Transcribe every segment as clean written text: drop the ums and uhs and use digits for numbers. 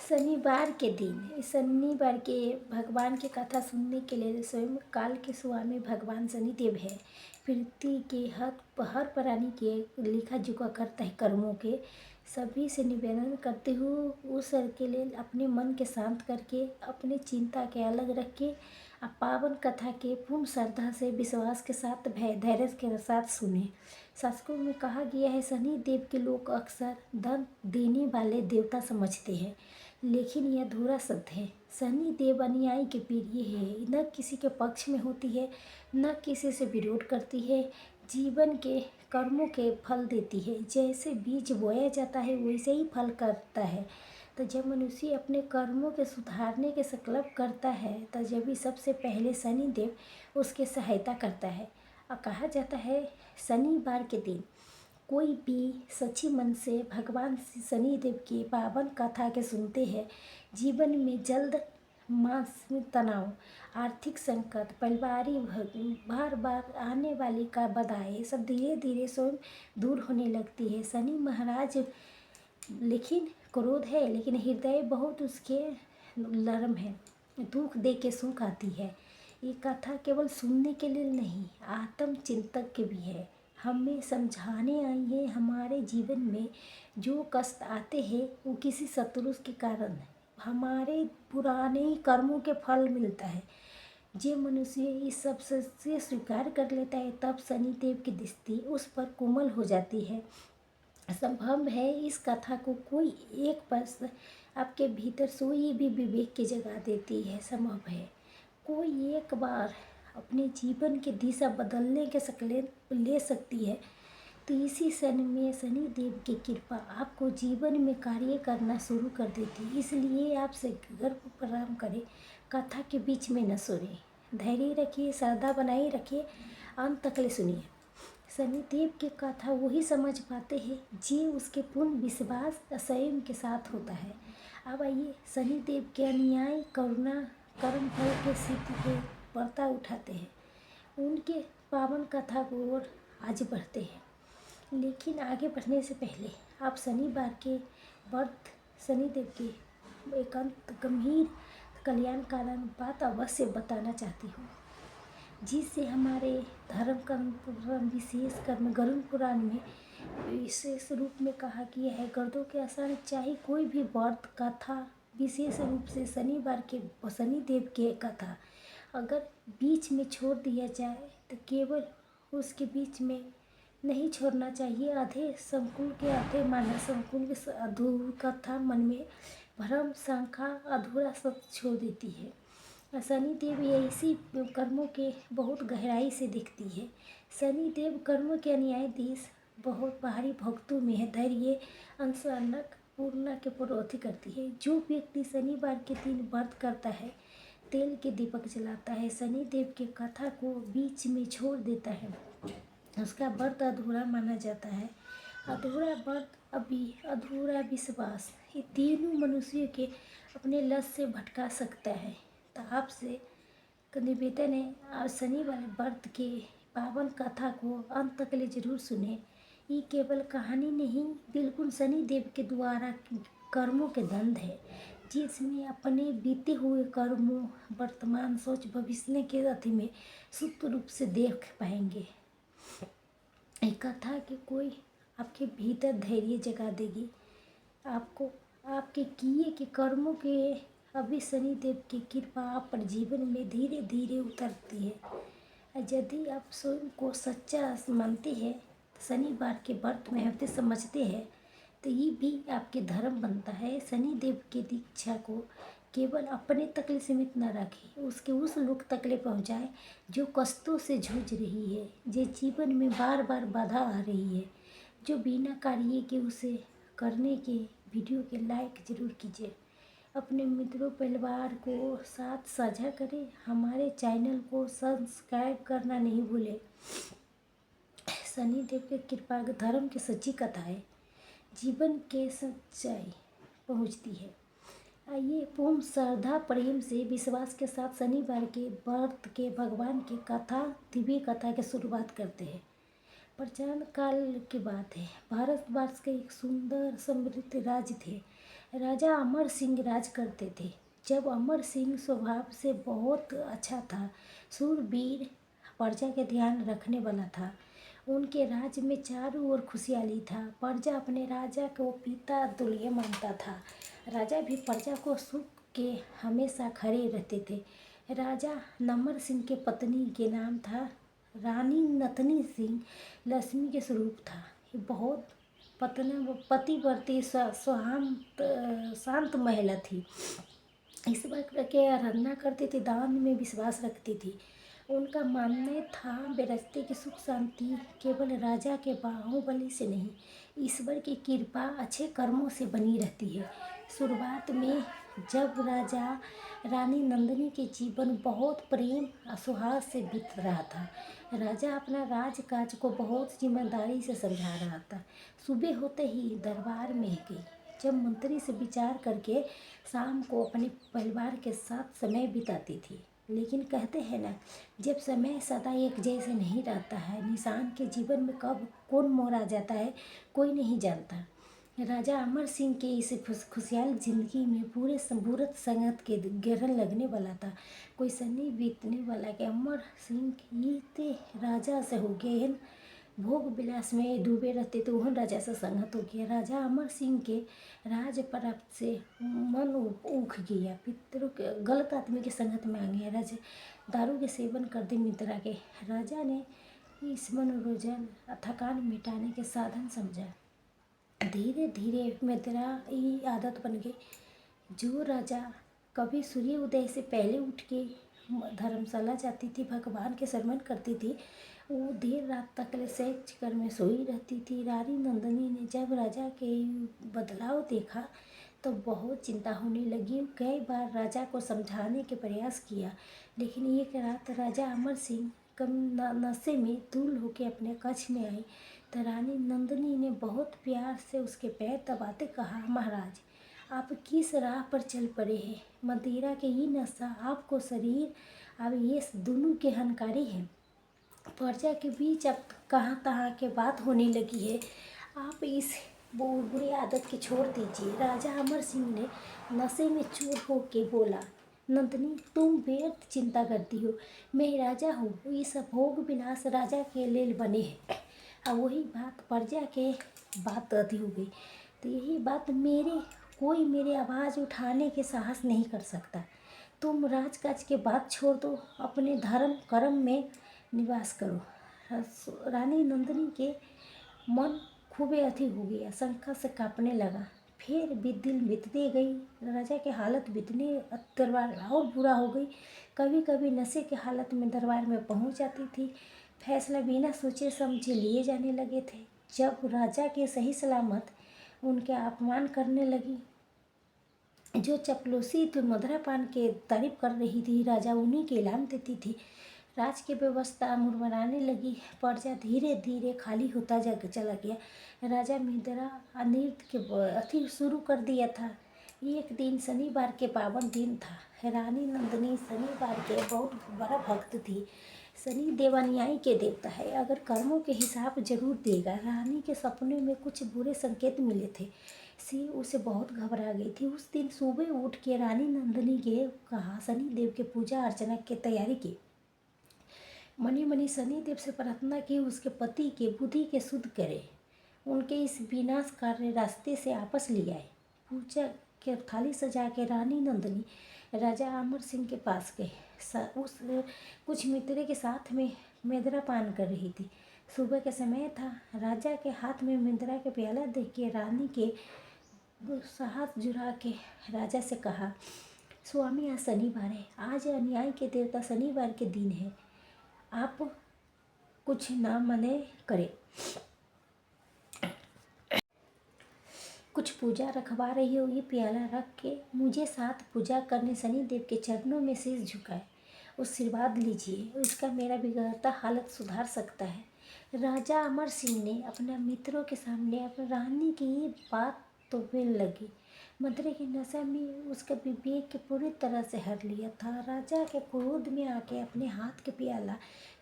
शनिवार के दिन शनिवार के भगवान की कथा सुनने के लिए स्वयं काल के स्वामी भगवान शनिदेव है। पृथ्वी के हर प्राणी के लिखा जोखा करता है कर्मों के। सभी से निवेदन करते हुए उस के लिए अपने मन के शांत करके अपनी चिंता के अलग रख के पावन कथा के पूर्ण श्रद्धा से विश्वास के साथ धैर्य के साथ सुने। शास्त्रों में कहा गया है शनि देव के लोग अक्सर धन देने वाले देवता समझते हैं, लेकिन यह अधूरा शब्द है। शनि देव अनुयायी के प्रिय है, न किसी के पक्ष में होती है, न किसी से विरोध करती है, जीवन के कर्मों के फल देती है। जैसे बीज बोया जाता है वैसे ही फल करता है। तो जब मनुष्य अपने कर्मों के सुधारने के संकल्प करता है तो जब भी सबसे पहले शनि देव उसकी सहायता करता है। और कहा जाता है शनिवार के दिन कोई भी सच्ची मन से भगवान शनिदेव की पावन कथा के सुनते हैं, जीवन में जल्द मानसिक तनाव, आर्थिक संकट, पारिवारिक बार बार आने वाली का बधाई सब धीरे धीरे स्वयं दूर होने लगती है। शनि महाराज लेकिन क्रोध है, लेकिन हृदय बहुत उसके नरम है। दुख दे के सुख आती है। ये कथा केवल सुनने के लिए नहीं, आत्म चिंतक के भी है। हमें समझाने आई है हमारे जीवन में जो कष्ट आते हैं वो किसी शत्रु के कारण है। हमारे पुराने कर्मों के फल मिलता है। जो मनुष्य इस सब से स्वीकार कर लेता है तब शनिदेव की दृष्टि उस पर कोमल हो जाती है। संभव है इस कथा को कोई एक वर्ष आपके भीतर सोई भी विवेक की जगह देती है। संभव है कोई एक बार अपने जीवन की दिशा बदलने के संकल्प ले सकती है। तो इसी क्षण में शनि देव की कृपा आपको जीवन में कार्य करना शुरू कर देती है। इसलिए आपसे गर्व प्रणाम करें, कथा के बीच में न सोए, धैर्य रखिए, श्रद्धा बनाए रखिए, अंत तक ले सुनिए। शनिदेव की कथा वही समझ पाते हैं जी उसके पूर्ण विश्वास स्वयं के साथ होता है। अब आइए शनिदेव के अनुयायी करुणा कर्म फल के सिद्धि के वार्ता उठाते हैं, उनके पावन कथा को ओर आज बढ़ते हैं। लेकिन आगे बढ़ने से पहले आप शनिवार के व्रत शनिदेव के एकांत गंभीर कल्याणकारी बात अवश्य बताना चाहती हूँ, जिससे हमारे धर्म कर्म विशेष कर्म गरुड़ पुराण में विशेष रूप में कहा गया है। गर्दों के आसान चाहे कोई भी व्रत कथा विशेष रूप से शनिवार के शनिदेव के कथा अगर बीच में छोड़ दिया जाए तो केवल उसके बीच में नहीं छोड़ना चाहिए। आधे संकुल के आधे माना संकुल के अधूरी कथा मन में भ्रम शंका अधूरा सब छोड़ देती है। शनिदेव ऐसी कर्मों के बहुत गहराई से दिखती है। शनिदेव कर्मों के न्यायाधीश बहुत बाहरी भक्तों में है, धैर्य अंशानक पूर्णा के पड़ोसी करती है। जो व्यक्ति शनिवार के दिन व्रत करता है, तेल के दीपक जलाता है, शनिदेव के कथा को बीच में छोड़ देता है, उसका व्रत अधूरा माना जाता है। अधूरा व्रत अभी अधूरा विश्वास, ये तीनों मनुष्यों के अपने लक्ष्य से भटका सकता है। तो आपसे निवेदन है आज शनिवार व्रत के पावन कथा को अंत तक ले जरूर सुने। ये केवल कहानी नहीं, बिल्कुल शनिदेव के द्वारा कर्मों के दंड है, जिसमें अपने बीते हुए कर्मों वर्तमान सोच भविष्य के अति में शुद्ध रूप से देख पाएंगे। एक कथा के कोई आपके भीतर धैर्य जगा देगी, आपको आपके किए के कर्मों के अभी शनिदेव की कृपा आप पर जीवन में धीरे धीरे उतरती है। यदि आप स्वयं को सच्चा मानते हैं, शनिवार के व्रत में होते समझते हैं, तो ये भी आपके धर्म बनता है। शनिदेव की दीक्षा को केवल अपने तक सीमित न रखें, उसके उस लोक तक ले पहुँचाए जो कष्टों से जूझ रही है, जो जीवन में बार बार बाधा आ रही है, जो बिना कार्य के उसे करने के वीडियो के लाइक ज़रूर कीजिए। अपने मित्रों परिवार को साथ साझा करें। हमारे चैनल को सब्सक्राइब करना नहीं भूलें। शनिदेव के कृपा धर्म की सच्ची कथाएं जीवन के सच्चाई पहुंचती है। आइए पूर्ण श्रद्धा प्रेम से विश्वास के साथ शनिवार के व्रत के भगवान की कथा दिव्य कथा की शुरुआत करते हैं। प्राचीन काल की बात है, भारतवर्ष के एक सुंदर समृद्ध राज्य थे। राजा अमर सिंह राज करते थे। जब अमर सिंह स्वभाव से बहुत अच्छा था, शूरवीर, प्रजा के ध्यान रखने वाला था। उनके राज्य में चारों ओर खुशहाली था। प्रजा अपने राजा को पिता तुल्य मानता था। राजा भी प्रजा को सुख के हमेशा खड़े रहते थे। राजा नमर सिंह के पत्नी के नाम था रानी नतनी सिंह। लक्ष्मी के स्वरूप था। ये बहुत पतिव्रती शांत महिला थी। ईश्वर के आराधना करती थी, दान में विश्वास रखती थी। उनका मानना था गृहस्थी की सुख शांति केवल राजा के बाहुबली से नहीं, ईश्वर की कृपा अच्छे कर्मों से बनी रहती है। शुरुआत में जब राजा रानी नंदिनी के जीवन बहुत प्रेम और सुहाग से बीत रहा था, राजा अपना राजकाज को बहुत जिम्मेदारी से समझा रहा था। सुबह होते ही दरबार में गई, जब मंत्री से विचार करके शाम को अपने परिवार के साथ समय बिताती थी। लेकिन कहते हैं ना, जब समय सदा एक जैसे नहीं रहता है, इंसान के जीवन में कब कौन मोड़ आ जाता है कोई नहीं जानता। राजा अमर सिंह के इस खुशहाल जिंदगी में पूरे बुरत संगत के ग्रहण लगने वाला था। कोई सन्नी बीतने वाला कि अमर सिंह की राजा से हो गए, भोग विलास में डूबे रहते तो वह राजा से संगत हो गया। राजा अमर सिंह के राज प्राप्त से मन उठ गया, पितरों के गलत आदमी के संगत में आ गया। राजा दारू के सेवन करते मित्रा के राजा ने इस मनोरंजन थकान मिटाने के साधन समझा। धीरे धीरे मित्रा की आदत बन गई। जो राजा कभी सूर्य उदय से पहले उठ के धर्मशाला जाती थी, भगवान के श्रवण करती थी, वो देर रात तक सेज कर में सोई रहती थी। रानी नंदिनी ने जब राजा के बदलाव देखा तो बहुत चिंता होने लगी। कई बार राजा को समझाने के प्रयास किया, लेकिन एक रात राजा अमर सिंह कम नशे में धूल होकर अपने कक्ष में आई तो रानी नंदिनी ने बहुत प्यार से उसके पैर दबाते कहा, महाराज आप किस राह पर चल पड़े हैं? मदिरा के ये नशा आपको शरीर अब ये दोनों के हानिकारी हैं। प्रजा के बीच अब कहाँ तहाँ के बात होने लगी है, आप इस बुरी आदत की छोड़ दीजिए। राजा अमर सिंह ने नशे में चूर होके बोला, नंदिनी तुम व्यर्थ चिंता करती हो, मैं राजा हूँ, ये सब भोग विलास राजा के लिए बने हैं। अब वही बात प्रजा के बात अति हो गई। तो यही बात कोई मेरे आवाज़ उठाने के साहस नहीं कर सकता। तुम राजकाज के बात छोड़ दो, अपने धर्म कर्म में निवास करो। रानी नंदिनी के मन खूबे अथी हो गया, शंका से कांपने लगा। फिर दिन बीतते गई, राजा की हालत बीतने दरबार और बुरा हो गई। कभी कभी नशे के हालत में दरबार में पहुंच जाती थी। फैसला बिना सोचे समझे लिए जाने लगे थे। जब राजा के सही सलामत उनके अपमान करने लगी, जो चपलूसी तो मदिरापान के तारीफ कर रही थी, राजा उन्हीं के ऐलान देती थी। राज की व्यवस्था मुरमुराने लगी। प्रजा धीरे धीरे खाली होता चला गया। राजा मदिरा नृत्य के अति शुरू कर दिया था। एक दिन शनिवार के पावन दिन था। रानी नंदिनी शनिवार के बहुत बड़ा भक्त थी। शनि देवान्यायी के देवता है, अगर कर्मों के हिसाब जरूर देगा। रानी के सपने में कुछ बुरे संकेत मिले थे। सी उसे बहुत घबरा गई थी। उस दिन सुबह उठ के रानी नंदिनी के कहा शनि देव के पूजा अर्चना की तैयारी की। मनी मनी शनि देव से प्रार्थना की उसके पति के बुद्धि के शुद्ध करे, उनके इस विनाशकारी रास्ते से आपस ले आए। पूजा के थाली सजा के रानी नंदिनी राजा अमर सिंह के पास गए। उस कुछ मित्रों के साथ में मदिरा पान कर रही थी। सुबह के समय था। राजा के हाथ में मदिरा के प्याला देख के रानी के हाथ जुड़ा के राजा से कहा, स्वामी आज शनिवार है, आज अन्याय के देवता शनिवार के दिन है, आप कुछ ना मने करें। कुछ पूजा रखवा रही हो, ये प्याला रख के मुझे साथ पूजा करने शनि देव के चरणों में शीश झुकाए, आशीर्वाद लीजिए, इसका मेरा बिगड़ता हालत सुधार सकता है। राजा अमर सिंह ने अपने मित्रों के सामने अपनी रानी की ये बात तो बिल लगी। मदिरा की नशा में उसका विवेक के पूरी तरह से हर लिया था। राजा के क्रोध में आके अपने हाथ के प्याला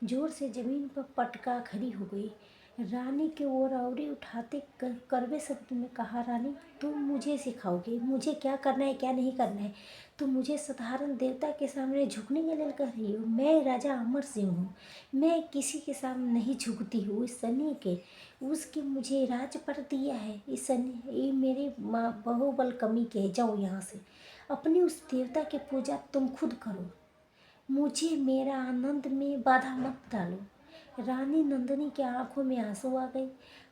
जोर से जमीन पर पटका खड़ी हो गई। रानी की ओर औरी उठाते कड़वे शब्द में कहा, रानी तुम मुझे सिखाओगे मुझे क्या करना है क्या नहीं करना है। तुम मुझे साधारण देवता के सामने झुकने के लिए कह रही हो। मैं राजा अमर सिंह हूँ, मैं किसी के सामने नहीं झुकती हूँ। इस सनी के उसके मुझे राज पर दिया है। इस सनी ये मेरे माँ बहुबल कमी के, जाओ यहाँ से। अपनी उस देवता की पूजा तुम खुद करो, मुझे मेरा आनंद में बाधा मत डालो। रानी नंदिनी की आंखों में आंसू आ गए।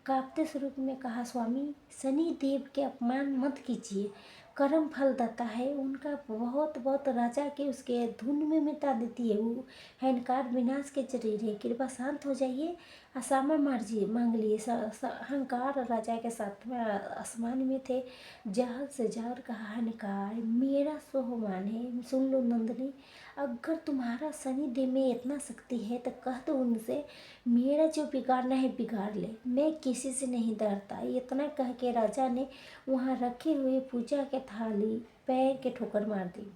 कांपते स्वरूप में कहा, स्वामी शनि देव के अपमान मत कीजिए। कर्म फल देता है, उनका बहुत बहुत राजा के उसके धुन में मिटा देती है। वो अहंकार विनाश के शरीर है, कृपा शांत हो जाइए। असामा मांग लिए। अहंकार राजा के साथ में आसमान में थे। जहर से जहर कहा, अहंकार मेरा स्वाभिमान है। सुन लो नंदिनी, अगर तुम्हारा शनि देव में इतना शक्ति है तो कह दो उनसे, मेरा जो बिगाड़ना है बिगाड़ ले, मैं किसी से नहीं डरता। इतना कह के राजा ने वहाँ रखे हुए पूजा के थाली पैर के ठोकर मार दी।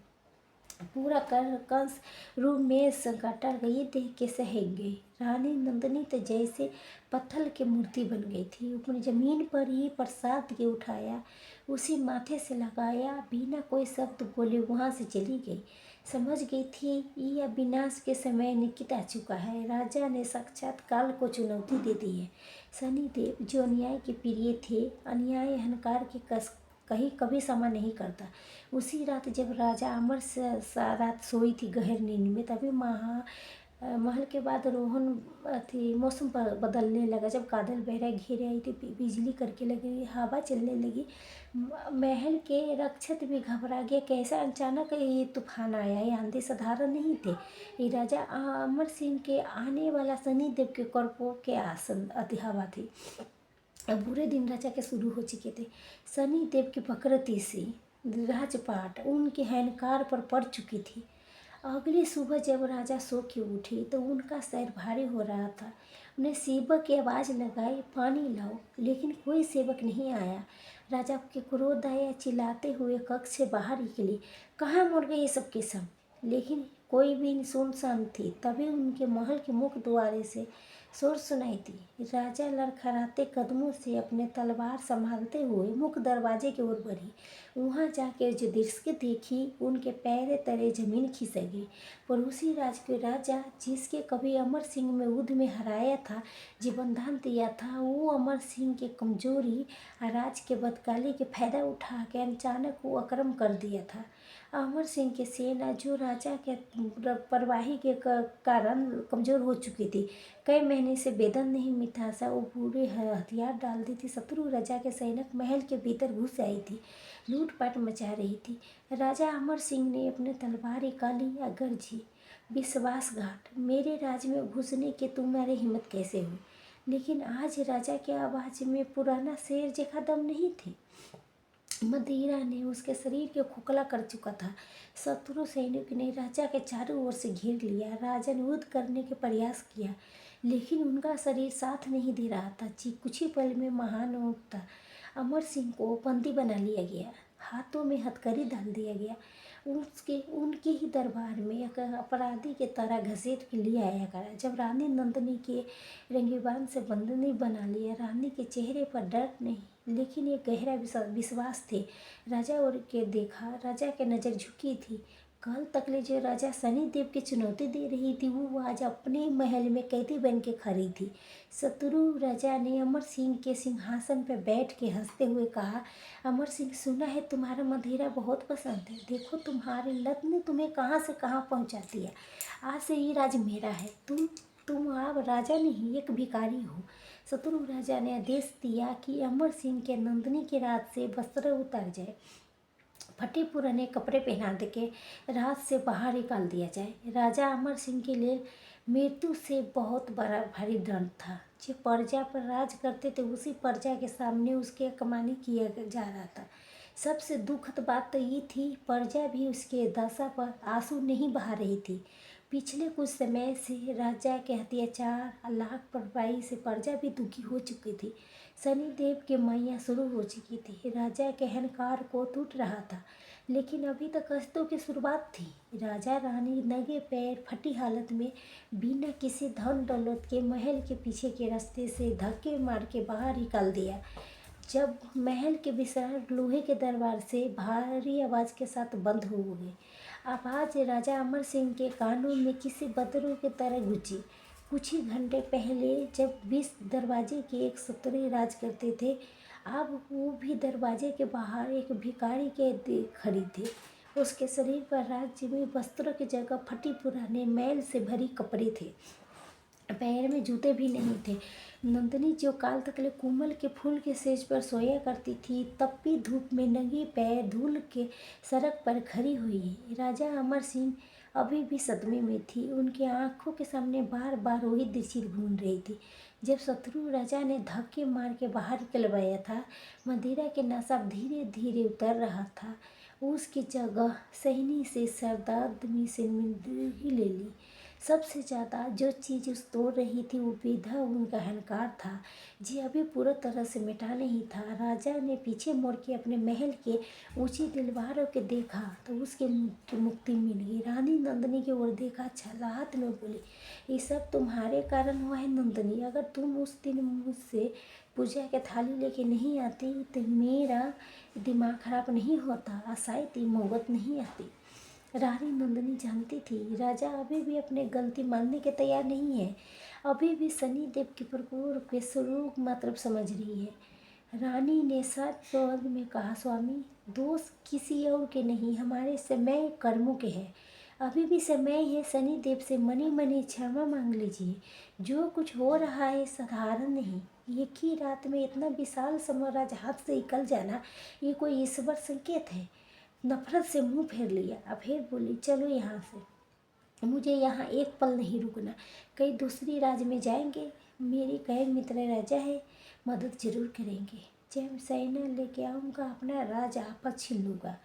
पूरा कंस रूम में संकटा गई, देख के सहम गई। रानी नंदिनी तो जैसे पत्थर की मूर्ति बन गई थी। ऊपर जमीन पर ही प्रसाद के उठाया, उसी माथे से लगाया, बिना कोई शब्द बोले वहाँ से चली गई। समझ गई थी यह विनाश के समय निकट आ चुका है। राजा ने साक्षात काल को चुनौती दे दी है। शनिदेव जो अन्याय के प्रिय थे, अन्याय अहंकार के कहीं कभी क्षमा नहीं करता। उसी रात जब राजा अमर रात सोई थी गहर नींद में, तभी महल के बाद रोहन थी मौसम बदलने लगा। जब बादल बहरा घेरे आई थी, बिजली करके लगी, हवा चलने लगी। महल के रक्षक भी घबरा गया, कैसा अचानक ये तूफान आया। ये आंधी साधारण नहीं थे, ये राजा अमर सिंह के आने वाला शनिदेव के कर्पों के आसन अति हवा थी। अब बुरे दिन राजा के शुरू हो चुके थे। शनि देव की वक्रति से राजपाट उनके अहंकार पर पड़ चुकी थी। अगली सुबह जब राजा सो के उठी तो उनका सिर भारी हो रहा था। उन्हें सेवक की आवाज़ लगाई, पानी लाओ, लेकिन कोई सेवक नहीं आया। राजा के क्रोध आया, चिल्लाते हुए कक्ष से बाहर निकली, कहाँ मुड़ गए ये सब के सब। लेकिन कोई भी सुनसान थी। तभी उनके महल के मुख्य द्वारे से शोर सुनाई दी। राजा लड़खड़ाते कदमों से अपने तलवार संभालते हुए मुख्य दरवाजे की ओर बढ़ी। वहाँ जाकर जो दृश्य देखी, उनके पैर तले जमीन खिसक गई। पड़ोसी राज के राजा, जिसके कभी अमर सिंह में युद्ध में हराया था, जीवन दान दिया था, वो अमर सिंह के कमजोरी राज के बदकाली के फायदा उठा के अचानक वो अक्रम कर दिया था। अमर सिंह की सेना जो राजा के परवाही के कारण कमज़ोर हो चुकी थी, कई महीने से वेतन नहीं मिटा सा, वो पूरे हथियार डाल दी थी। शत्रु राजा के सैनिक महल के भीतर घुस आई थी, लूटपाट मचा रही थी। राजा अमर सिंह ने अपने तलवार निकाली, अगर जी विश्वासघात, मेरे राज में घुसने के तुम्हारी हिम्मत कैसे हुई। लेकिन आज राजा के आवाज़ में पुराना शेर जैसा दम नहीं थी। मदिरा ने उसके शरीर को खोखला कर चुका था। शत्रु सैनिक ने राजा के चारों ओर से घेर लिया। राजा ने युद्ध करने के प्रयास किया, लेकिन उनका शरीर साथ नहीं दे रहा था। कुछ ही पल में महान था। अमर सिंह को बंदी बना लिया गया, हाथों में हथकड़ी डाल दिया गया। उनके ही दरबार में एक अपराधी के तरह घसीट के लिए आया करा। जब रानी नंदिनी के रंगीबान से बंदनी बना लिया, रानी के चेहरे पर डर नहीं, लेकिन एक गहरा विश्वास थे। राजा और के देखा, राजा के नज़र झुकी थी। कल तक जो राजा शनिदेव की चुनौती दे रही थी, वो आज अपने महल में कैदी बन के खड़ी थी। शत्रु राजा ने अमर सिंह के सिंहासन पर बैठ के हंसते हुए कहा, अमर सिंह, सुना है तुम्हारा मदिरा बहुत पसंद है। देखो तुम्हारी लत ने तुम्हें कहाँ से कहाँ पहुँचा दिया। आज से ये राज मेरा है। तुम अब राजा नहीं, एक भिखारी हो। शत्रु राजा ने आदेश दिया कि अमर सिंह के नंदिनी की रात से वस्त्र उतार जाए, फटे पुराने कपड़े पहना दे के रात से बाहर निकाल दिया जाए। राजा अमर सिंह के लिए मृत्यु से बहुत बड़ा भारी दंड था। जो प्रजा पर राज करते थे, उसी प्रजा के सामने उसके कमानी किया जा रहा था। सबसे दुखद बात तो ये थी, प्रजा भी उसके दशा पर आंसू नहीं बहा रही थी। पिछले कुछ समय से राजा के अत्याचार लाख भरपाई से प्रजा भी दुखी हो चुकी थी। शनिदेव की मैया शुरू हो चुकी थी। राजा के अहंकार को टूट रहा था। लेकिन अभी तक कष्टों की शुरुआत थी। राजा रानी नंगे पैर फटी हालत में बिना किसी धन दौलत के महल के पीछे के रास्ते से धक्के मार के बाहर निकाल दिया। जब महल के विशाल लोहे के दरबार से भारी आवाज़ के साथ बंद हो गए। आवाज़ राजा अमर सिंह के कानों में किसी बदरों की तरह गूंजी। कुछ ही घंटे पहले जब 20 दरवाजे के एक सतरे राज करते थे, अब वो भी दरवाजे के बाहर एक भिखारी के खड़ी थे। उसके शरीर पर राज्य में वस्त्रों की जगह फटी पुराने मैल से भरी कपड़े थे। पैर में जूते भी नहीं थे। नंदिनी जो काल तकले कुमल के फूल के सेज पर सोया करती थी, तपती धूप में नंगे पैर धूल के सड़क पर खड़ी हुई है। राजा अमर सिंह अभी भी सदमे में थी। उनकी आंखों के सामने बार बार वही दृश्य घूम रही थी। जब शत्रु राजा ने धक्के मार के बाहर निकलवाया था, मदिरा के नशा धीरे धीरे उतर रहा था। उसकी जगह सहनी से सरदार आदमी से ही ले ली। सबसे ज़्यादा जो चीज़ उस तोड़ रही थी वो विधा उनका अहंकार था, जो अभी पूरा तरह से मिटा नहीं था। राजा ने पीछे मुड़ के अपने महल के ऊंची दीवारों के देखा तो उसके मुक्ति मिल गई। रानी नंदिनी की ओर देखा, छलाहट में बोली, ये सब तुम्हारे कारण हुआ है नंदिनी। अगर तुम उस दिन मुझसे पूजा के थाली लेके नहीं आती तो मेरा दिमाग खराब नहीं होता, शायद ये मौत नहीं आती। रानी नंदिनी जानती थी राजा अभी भी अपने गलती मानने के तैयार नहीं है। अभी भी शनिदेव के प्रकोप के स्वरूप मात्र समझ रही है। रानी ने सर स्वर में कहा, स्वामी, दोष किसी और के नहीं, हमारे समय कर्मों के हैं। अभी भी समय है, शनिदेव से मनी मनी क्षमा मांग लीजिए। जो कुछ हो रहा है साधारण नहीं। एक ही रात में इतना विशाल साम्राज्य हाथ से निकल जाना, ये कोई ईश्वर संकेत है। नफरत से मुंह फेर लिया। अब फिर बोली, चलो यहाँ से, मुझे यहाँ एक पल नहीं रुकना। कई दूसरी राज्य में जाएंगे, मेरी कई मित्र राजा है, मदद जरूर करेंगे। जब सेना लेके आऊँगा अपना राज आपस छीन लूँगा।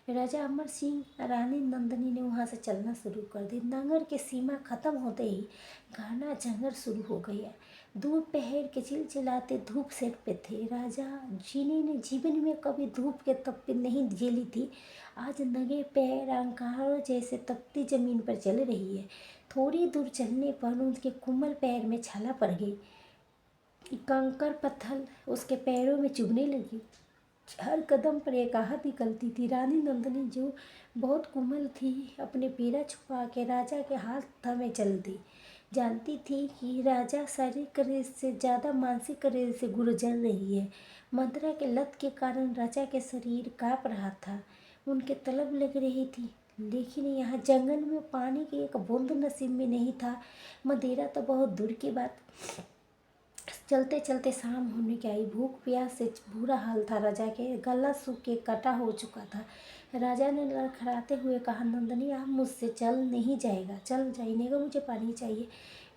राजा अमर सिंह रानी नंदिनी ने वहाँ से चलना शुरू कर दी। नगर की सीमा खत्म होते ही घना जंगल शुरू हो गया। दोपहर के चिलचिलाते धूप सेक पे थे। राजा जिन्हें जीवन में कभी धूप के तपे नहीं झेली थी, आज नंगे पैर अंगारों जैसे तपती जमीन पर चल रही है। थोड़ी दूर चलने पर उनके कोमल पैर में छाला पड़ गई। कंकर पत्थर उसके पैरों में चुभने लगी। हर कदम पर एक आहट निकलती थी। रानी नंदिनी जो बहुत कोमल थी, अपने पीड़ा छुपा के राजा के हाथ थामे चल दी। जानती थी कि राजा शारीरिक करेज से ज़्यादा मानसिक करेज से गुजर रही है। मदिरा के लत के कारण राजा के शरीर काँप रहा था। उनके तलब लग रही थी, लेकिन यहाँ जंगल में पानी की एक बूंद नसीब में नहीं था। मदिरा तो बहुत दूर की बात। चलते चलते शाम होने के आई। भूख प्यास से बुरा हाल था। राजा के गला सूख के कटा हो चुका था। राजा ने लड़खड़ाते हुए कहा, नंदिनी, आप मुझसे चल नहीं जाएगा, चल जाइए का मुझे पानी चाहिए।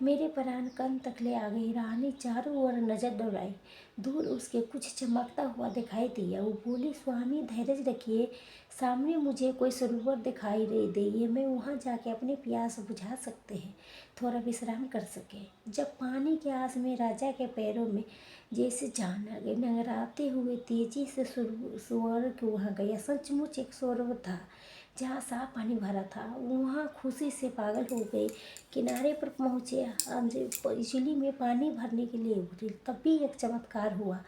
मेरे प्राण कन तक ले आ गई। रानी चारों ओर नजर दौड़ाई। दूर उसके कुछ चमकता हुआ दिखाई दिया। वो बोली, स्वामी, धैर्य रखिए, सामने मुझे कोई सरोवर दिखाई दे, मैं वहाँ जाके अपनी प्यास बुझा सकते हैं, थोड़ा विश्राम कर सके। जब पानी के आस में राजा के पैरों में जैसे जान आ गई, नगराते हुए तेजी से सरोवर के वहाँ गया। सचमुच एक सरोवर था जहाँ साफ पानी भरा था। वहाँ खुशी से पागल हो गई। किनारे पर पहुँचे, बिजली में पानी भरने के लिए उतरी। तभी एक चमत्कार हुआ।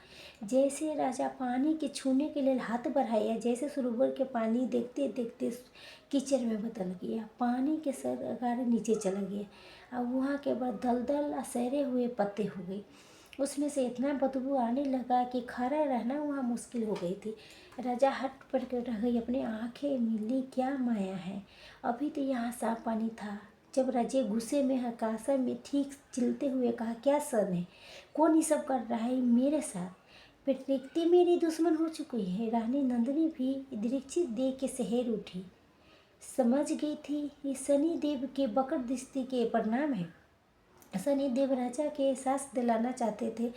जैसे राजा पानी के छूने के लिए हाथ बढ़ाया, जैसे सरोवर के पानी देखते देखते कीचड़ में बदल गया। पानी के सर नीचे चला गया। अब वहाँ के बाद दलदल असरे हुए पत्ते हो गए। उसमें से इतना बदबू आने लगा कि खड़ा रहना वहाँ मुश्किल हो गई थी। राजा हट पड़ कर रह गई। अपनी आंखें मिली, क्या माया है, अभी तो यहाँ साफ पानी था। जब राजे गुस्से में हकासा में ठीक चिल्ते हुए कहा, क्या सन है, कौन ये सब कर रहा है मेरे साथ, प्रकृति मेरी दुश्मन हो चुकी है। रानी नंदिनी भी दीक्षित देख के शहर उठी। समझ गई थी ये शनिदेव के बकर दृष्टि के परिणाम है। शनिदेव राजा के एहसास दिलाना चाहते थे,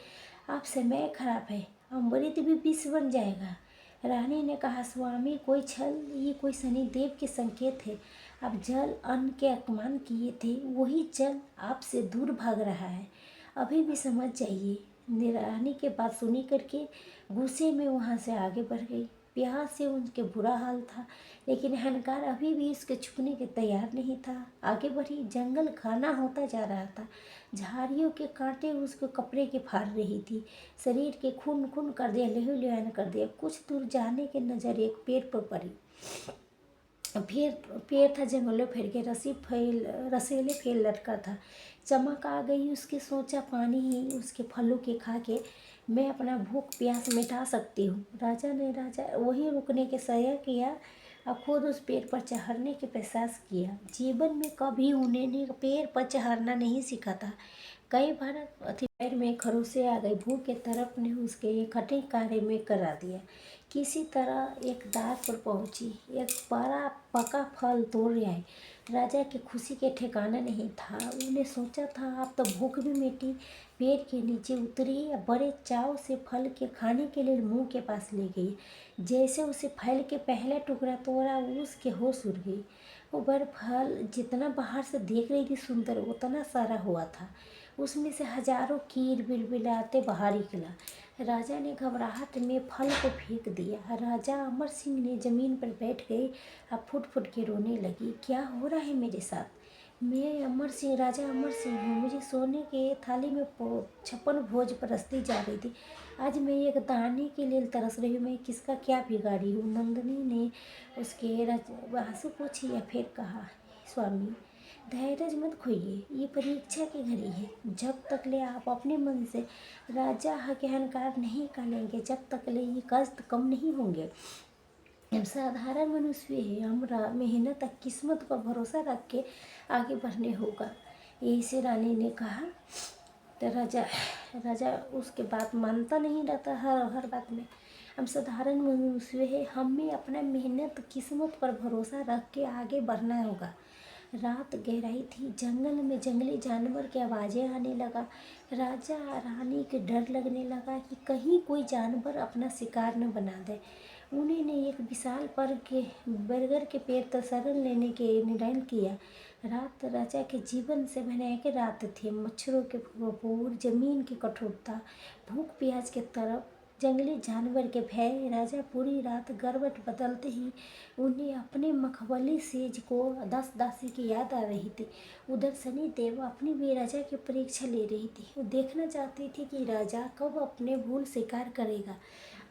आप समय खराब है, अमृत भी विष बन जाएगा। रानी ने कहा, स्वामी, कोई छल, ये कोई शनिदेव के संकेत है। आप जल अन्न के अपमान किए थे, वही जल आपसे दूर भाग रहा है, अभी भी समझ जाइए। रानी के बात सुनी करके गुस्से में वहाँ से आगे बढ़ गई। प्यास से उनके बुरा हाल था, लेकिन अहंकार अभी भी उसके छुपने के तैयार नहीं था। आगे बढ़ी, जंगल घना होता जा रहा था। झाड़ियों के कांटे उसके कपड़े के फाड़ रही थी, शरीर के खून खून कर दिया, लहू कर दिया। कुछ दूर जाने के नजर एक पेड़ पर पड़ी। फिर पेड़ था, जंगलों फिर के रसीले फेल लटका था। चमक आ गई उसके, सोचा पानी ही उसके फलों के खा के मैं अपना भूख प्यास मिटा सकती हूँ। राजा वही रुकने के सया किया और खुद उस पेड़ पर चढ़ने के प्रयास किया। जीवन में कभी उन्होंने पेड़ पर चढ़ना नहीं सीखा था। कई बार पैर में खरोंचे आ गई। भूख के तरफ ने उसके इकट्ठे कार्य में करा दिया। किसी तरह एक दार पर पहुंची, एक बड़ा पका फल तोड़ आए। राजा की खुशी के ठिकाना नहीं था। उन्हें सोचा था अब तो भूख भी मिटी। पेड़ के नीचे उतरी, बड़े चाव से फल के खाने के लिए मुंह के पास ले गई। जैसे उसे फल के पहला टुकड़ा तोड़ा, उसके होश उड़ गई। वो बड़ फल जितना बाहर से देख रही थी सुंदर, उतना सारा हुआ था। उसमें से हजारों कीर बिलबिलाते बाहर निकला। राजा ने घबराहट में फल को फेंक दिया। राजा अमर सिंह ने जमीन पर बैठ गई और फुट फुट के रोने लगी। क्या हो रहा है मेरे साथ? मैं अमर सिंह, राजा अमर सिंह हूँ। मुझे सोने के थाली में 56 भोज परसती जा रही थी। आज मैं एक दाने के लिए तरस रही हूँ। मैं किसका क्या बिगाड़ी हूँ? नंदिनी ने उसके आंसू पोंछे या फिर कहा, स्वामी धैर्य मत खोइए, ये परीक्षा की घड़ी है। जब तक ले आप अपने मन से राजा के अहंकार नहीं निकालेंगे, जब तक ले ये कष्ट कम नहीं होंगे। हम साधारण मनुष्य हैं, हम मेहनत और किस्मत पर भरोसा रख के आगे बढ़ने होगा। यही से रानी ने कहा। तो राजा उसके बात मानता नहीं रहता हर बात में। हम साधारण मनुष्य हैं, हमें अपना मेहनत किस्मत पर भरोसा रख के आगे बढ़ना होगा। रात गहराई थी। जंगल में जंगली जानवर की आवाज़ें आने लगा। राजा रानी के डर लगने लगा कि कहीं कोई जानवर अपना शिकार न बना दे। उन्होंने एक विशाल बरगद के पेड़ पर शरण लेने के निर्णय किया। रात राजा के जीवन से भयानक रात थी। मच्छरों के भरपूर, जमीन की कठोरता, भूख प्यास के तरफ, जंगली जानवर के भय। राजा पूरी रात करवट बदलते ही उन्हें अपने मखमली सेज को दस दासी की याद आ रही थी। उधर शनि देव अपनी भी राजा की परीक्षा ले रही थी। वो देखना चाहती थी कि राजा कब अपने भूल स्वीकार करेगा।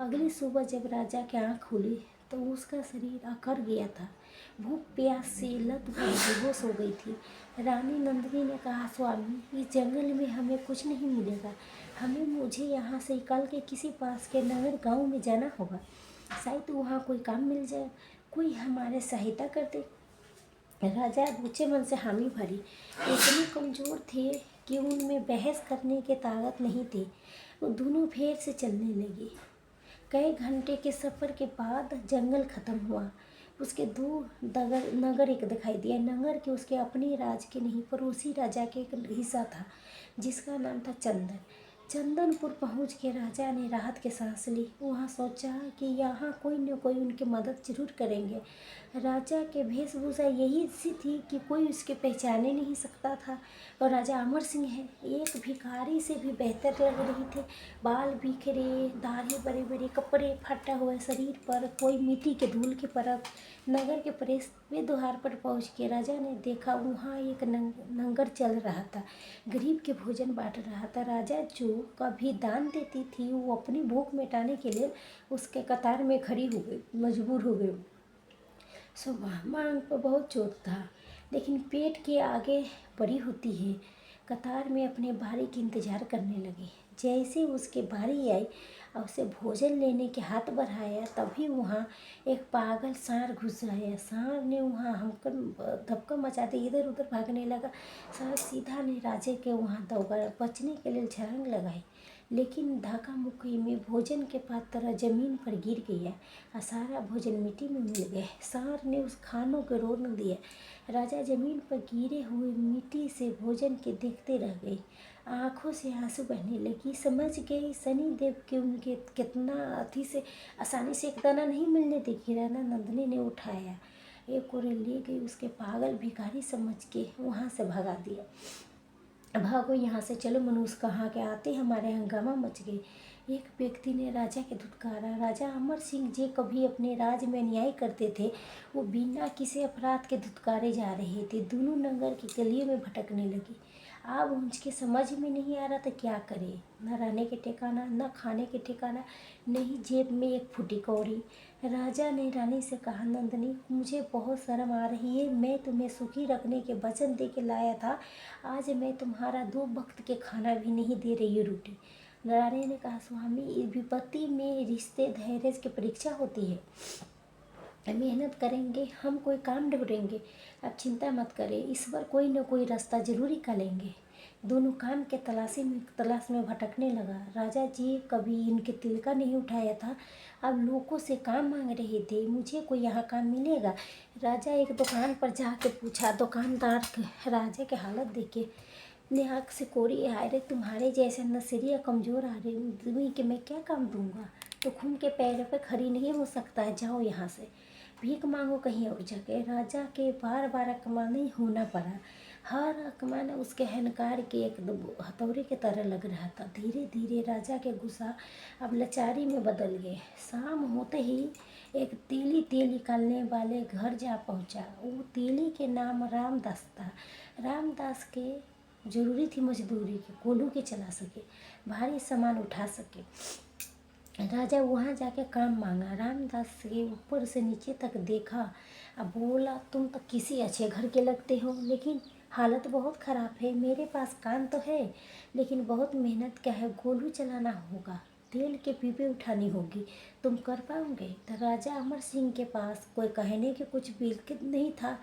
अगली सुबह जब राजा की आँख खुली तो उसका शरीर अकड़ गया था। भूख प्यास से लत भर बेहोश हो गई थी। रानी नंदिनी ने कहा, स्वामी इस जंगल में हमें कुछ नहीं मिलेगा। मुझे यहाँ से निकल के किसी पास के नगर गांव में जाना होगा। शायद वहाँ कोई काम मिल जाए, कोई हमारे सहायता कर दे। राजा ऊंचे मन से हामी भरी। इतने कमजोर थे कि उनमें बहस करने की ताकत नहीं थी। वो दोनों फेर से चलने लगी। कई घंटे के सफ़र के बाद जंगल खत्म हुआ। उसके दूर नगर एक दिखाई दिया। नगर के उसके अपने राज के नहीं, पड़ोसी राजा के एक हिस्सा था जिसका नाम था चंदनपुर पहुंच के राजा ने राहत की सांस ली। वहाँ सोचा कि यहाँ कोई न कोई उनकी मदद जरूर करेंगे। राजा के वेशभूषा यही सी थी कि कोई उसके पहचाने नहीं सकता था। और राजा अमर सिंह है, एक भिखारी से भी बेहतर लग रही थे। बाल बिखरे, दाढ़ी बड़े बड़े, कपड़े फटा हुआ, शरीर पर कोई मिट्टी के धूल की परत। नगर के प्रवेश द्वार पर पहुँच के राजा ने देखा वहाँ एक लंगर चल रहा था। गरीब के भोजन बांट रहा था। राजा जो कभी दान देती थी, वो अपनी भूख मिटाने के लिए उसके कतार में खड़ी हो गई, मजबूर हो गई। मांग पर बहुत चोट था, लेकिन पेट के आगे बड़ी होती है। कतार में अपने बारी की इंतजार करने लगी। जैसे उसके बारी आई और उसे भोजन लेने के हाथ बढ़ाया, तभी वहाँ एक पागल सांड घुस आया। सांड ने वहाँ हमकर धक्का मचाते इधर उधर भागने लगा। सांड सीधा ने राजे के वहाँ दौड़ा। बचने के लिए छलांग लगाई, लेकिन धक्का मुक्की में भोजन के पात्र जमीन पर गिर गया और सारा भोजन मिट्टी में मिल गया। सांड ने उस खानों को रोक दिया। राजा जमीन पर गिरे हुए मिट्टी से भोजन के देखते रह गई। आंखों से आंसू बहने लगी। समझ गई शनि देव के उनके कितना अति से आसानी से एक दाना नहीं मिलने देगी। राना नंदिनी ने उठाया, एक और ले गई। उसके पागल भिखारी समझ के वहाँ से भगा दिया। भागो यहाँ से, चलो मनुष्य कहाँ के आते, हमारे हंगामा मच गए। एक व्यक्ति ने राजा के धुतकारा। राजा अमर सिंह जी कभी अपने राज में अन्याय करते थे, वो बिना किसी अपराध के धुतकारे जा रहे थे। दोनों नगर की गलियों में भटकने लगी। अब उनके समझ में नहीं आ रहा था क्या करे। न रहने के ठिकाना, न खाने के ठिकाना, नहीं जेब में एक फूटी कौड़ी। राजा ने रानी से कहा, नंदिनी, मुझे बहुत शर्म आ रही है। मैं तुम्हें सुखी रखने के वचन दे के लाया था, आज मैं तुम्हारा 2 वक्त के खाना भी नहीं दे रही हूँ रोटी। रानी ने कहा, स्वामी, इस विपत्ति में रिश्ते धैर्य की परीक्षा होती है। मेहनत करेंगे, हम कोई काम ढूंढेंगे। अब चिंता मत करें, ईश्वर कोई न कोई रास्ता जरूर निकालेंगे। दोनों काम के तलाश में भटकने लगा। राजा जी कभी इनके तिल का नहीं उठाया था, अब लोगों से काम मांग रहे थे। मुझे कोई यहाँ काम मिलेगा? राजा एक दुकान पर जाके पूछा। दुकानदार राजा की हालत देखे ने आँख से कोरी, आए रे, तुम्हारे जैसे नशेड़िया कमज़ोर आ रहे तुम्हें कि मैं क्या काम दूंगा? तो घूम के पैरों पे खड़ी नहीं हो सकता है, जाओ यहाँ से, भीख मांगो कहीं और जगह। राजा के बार बार अकमान होना पड़ा। हर अकमान उसके अहंकार के एक हथौड़े की तरह लग रहा था। धीरे धीरे राजा के गुस्सा अब लाचारी में बदल गए। शाम होते ही एक तेली तेल निकालने वाले घर जा पहुंचा। वो तेली के नाम रामदास था। रामदास के जरूरी थी मजदूरी की, कोल्हू के चला सके, भारी सामान उठा सके। राजा वहाँ जाके काम मांगा। रामदास के ऊपर से नीचे तक देखा। अब बोला, तुम तो किसी अच्छे घर के लगते हो, लेकिन हालत बहुत ख़राब है। मेरे पास काम तो है, लेकिन बहुत मेहनत का है। गोलू चलाना होगा, तेल के पीपे उठानी होगी, तुम कर पाओगे? तो राजा अमर सिंह के पास कोई कहने के कुछ बिल्कुल नहीं था।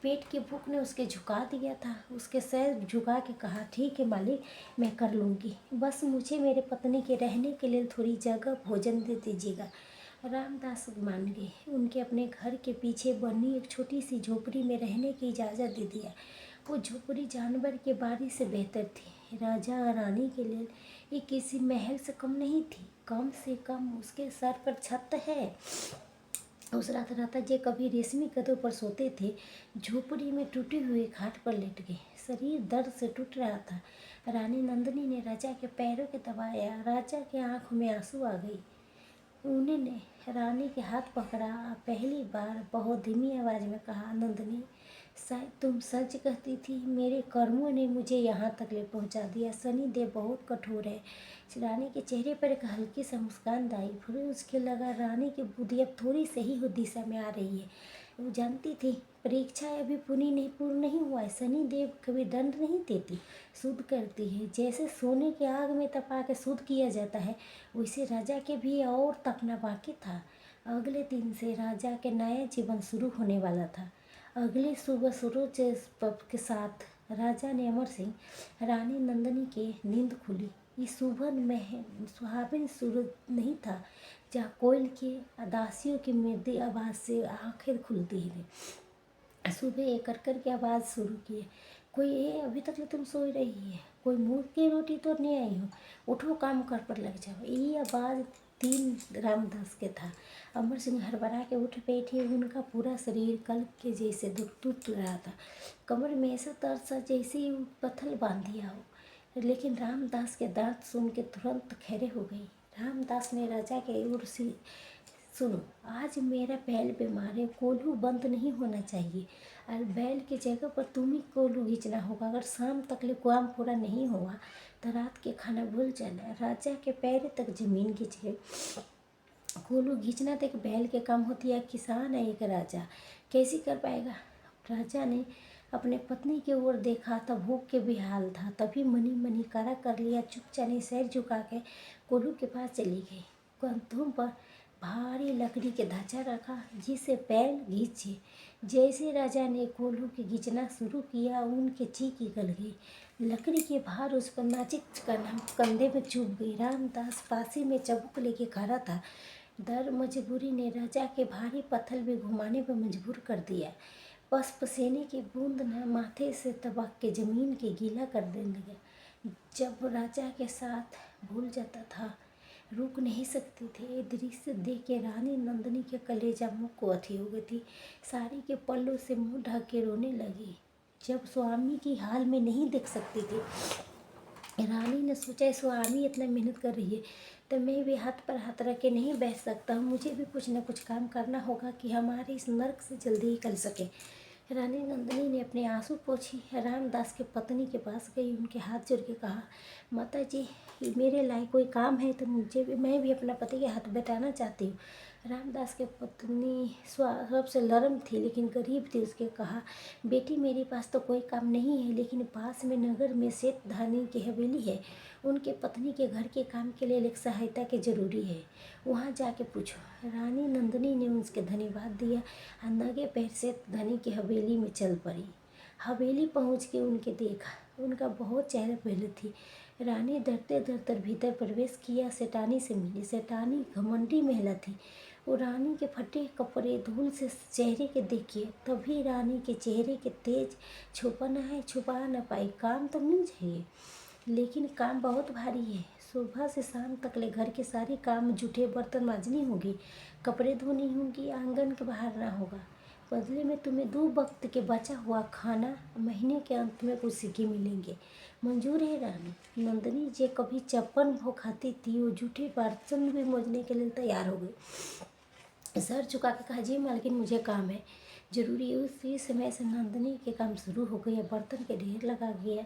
पेट की भूख ने उसके झुका दिया था। उसके सर झुका के कहा, ठीक है मालिक, मैं कर लूँगी, बस मुझे मेरे पत्नी के रहने के लिए थोड़ी जगह भोजन दे दीजिएगा। रामदास मान गए। उनके अपने घर के पीछे बनी एक छोटी सी झोपड़ी में रहने की इजाज़त दे दिया। वो झोपड़ी जानवर के बारी से बेहतर थी। राजा और रानी के लिए ये किसी महल से कम नहीं थी। कम से कम उसके सर पर छत है। उस रात राता जी कभी रेशमी गद्दों पर सोते थे। झोपड़ी में टूटे हुए खाट पर लेट गए। शरीर दर्द से टूट रहा था। रानी नंदिनी ने राजा के पैरों के दबाया। राजा के आंखों में आंसू आ गई। उन्होंने रानी के हाथ पकड़ा। पहली बार बहुत धीमी आवाज़ में कहा, नंदिनी, शायद तुम सच कहती थी। मेरे कर्मों ने मुझे यहाँ तक ले पहुँचा दिया। शनिदेव बहुत कठोर है। रानी के चेहरे पर एक हल्की सा मुस्कान आई। फिर उसके लगा रानी की बुद्धि अब थोड़ी सही दिशा में आ रही है। वो जानती थी परीक्षा अभी पूर्ण नहीं हुआ है। शनिदेव कभी दंड नहीं देती, शुद्ध करती है। जैसे सोने की आग में तपा के शुद्ध किया जाता है, वैसे राजा के भी और तपना बाकी था। अगले दिन से राजा के नया जीवन शुरू होने वाला था। अगली सुबह सूरज के साथ राजा ने अमर सिंह रानी नंदिनी की नींद खुली। इस सुबह में सुहागिन सूरज नहीं था, जहाँ कोयल की दासियों की मृदु आवाज़ से आंखें खुलती हैं। सुबह एक कर की आवाज़ शुरू की, कोई ये अभी तक तुम सोई रही है? कोई मुँह की रोटी तो नहीं आई हो? उठो, काम कर पर लग जाओ। ये आवाज़ 3 रामदास के था। अमर सिंह हड़बड़ा के उठ बैठे। उनका पूरा शरीर कल्प के जैसे दुख टूट रहा था। कमर में ऐसा दर्द सा जैसे पत्थर बांध दिया हो। लेकिन रामदास के दांत सुन के तुरंत खड़े हो गई। रामदास ने राजा के ओर से, सुनो, आज मेरा बैल बीमार है, कोल्हू बंद नहीं होना चाहिए, और बैल की जगह पर तुम ही कोल्हू खींचना होगा। अगर शाम तक ले काम पूरा नहीं हुआ तो रात के खाना भूल जाना। राजा के पैर तक जमीन खींच गई। कोल्हू खींचना तो एक बैल के काम होती है, किसान है एक राजा, कैसे कर पाएगा? राजा ने अपने पत्नी की ओर देखा तब भूख के भी हाल था। तभी मनी मनी करा कर लिया। चुपचानी सर झुका के कोल्हू के पास चली गई। कंधों पर भारी लकड़ी के ढांचा रखा जिसे बैल खींचे। जैसे राजा ने कोल्हू के खींचना शुरू किया, उनके चीख निकल गई। लकड़ी के भार उस पर नाचिक कंधे में चुभ गई। रामदास पासी में चबूक लेके खड़ा था। डर मजबूरी ने राजा के भारी पत्थर भी घुमाने पर मजबूर कर दिया। बस पसीने की बूंद न माथे से तबक के जमीन के गीला कर देने लगा। जब राजा के साथ भूल जाता था, रुक नहीं सकती थी। ये दृश्य देख के रानी नंदिनी के कलेजा मुँह को अथी हो गई थी। साड़ी के पल्लू से मुंह ढक के रोने लगी। जब स्वामी की हाल में नहीं देख सकती थी, रानी ने सोचा स्वामी इतना मेहनत कर रही है तो मैं भी हाथ पर हाथ रख के नहीं बैठ सकता हूँ, मुझे भी कुछ न कुछ काम करना होगा कि हमारे इस नर्क से जल्दी ही निकल सके। रानी नंदिनी ने अपने आंसू पोंछी, रामदास की पत्नी के पास गई, उनके हाथ जोड़ के कहा, माता जी मेरे लायक कोई काम है तो मैं भी अपना पति के हाथ बटाना चाहती हूँ। रामदास की पत्नी स्वभाव से नरम थी लेकिन गरीब थी। उसके कहा, बेटी मेरे पास तो कोई काम नहीं है, लेकिन पास में नगर में सेठ धानी की हवेली है, उनके पत्नी के घर के काम के लिए एक सहायता की जरूरी है, वहाँ जाके पूछो। रानी नंदिनी ने उसके धन्यवाद दिया और नंगे पैर से धनी की हवेली में चल पड़ी। हवेली पहुँच के उनके देखा, उनका बहुत चेहरा पहले थी। रानी डरते डरते भीतर प्रवेश किया, सेठानी से मिली। सेठानी घमंडी महिला थी, वो रानी के फटे कपड़े धूल से चेहरे के देखिए, तभी रानी के चेहरे के तेज छुपाना है छुपा न पाई। काम तो मिल जाइए, लेकिन काम बहुत भारी है। सुबह से शाम तक ले घर के सारे काम, जूठे बर्तन मांजनी होगी, कपड़े धोनी होंगी, आंगन के बाहर ना होगा। बदले में तुम्हें 2 वक्त के बचा हुआ खाना, महीने के अंत में कुछ सिक्के मिलेंगे। मंजूर है रानी। नंदिनी जे कभी 56 भोग खाती थी, वो जूठे बर्तन भी मांजने के लिए तैयार हो गई। सर झुका के कहा, जी मालकिन मुझे काम है जरूरी। उसी समय से नंदिनी के काम शुरू हो गया, बर्तन के ढेर लगा गया।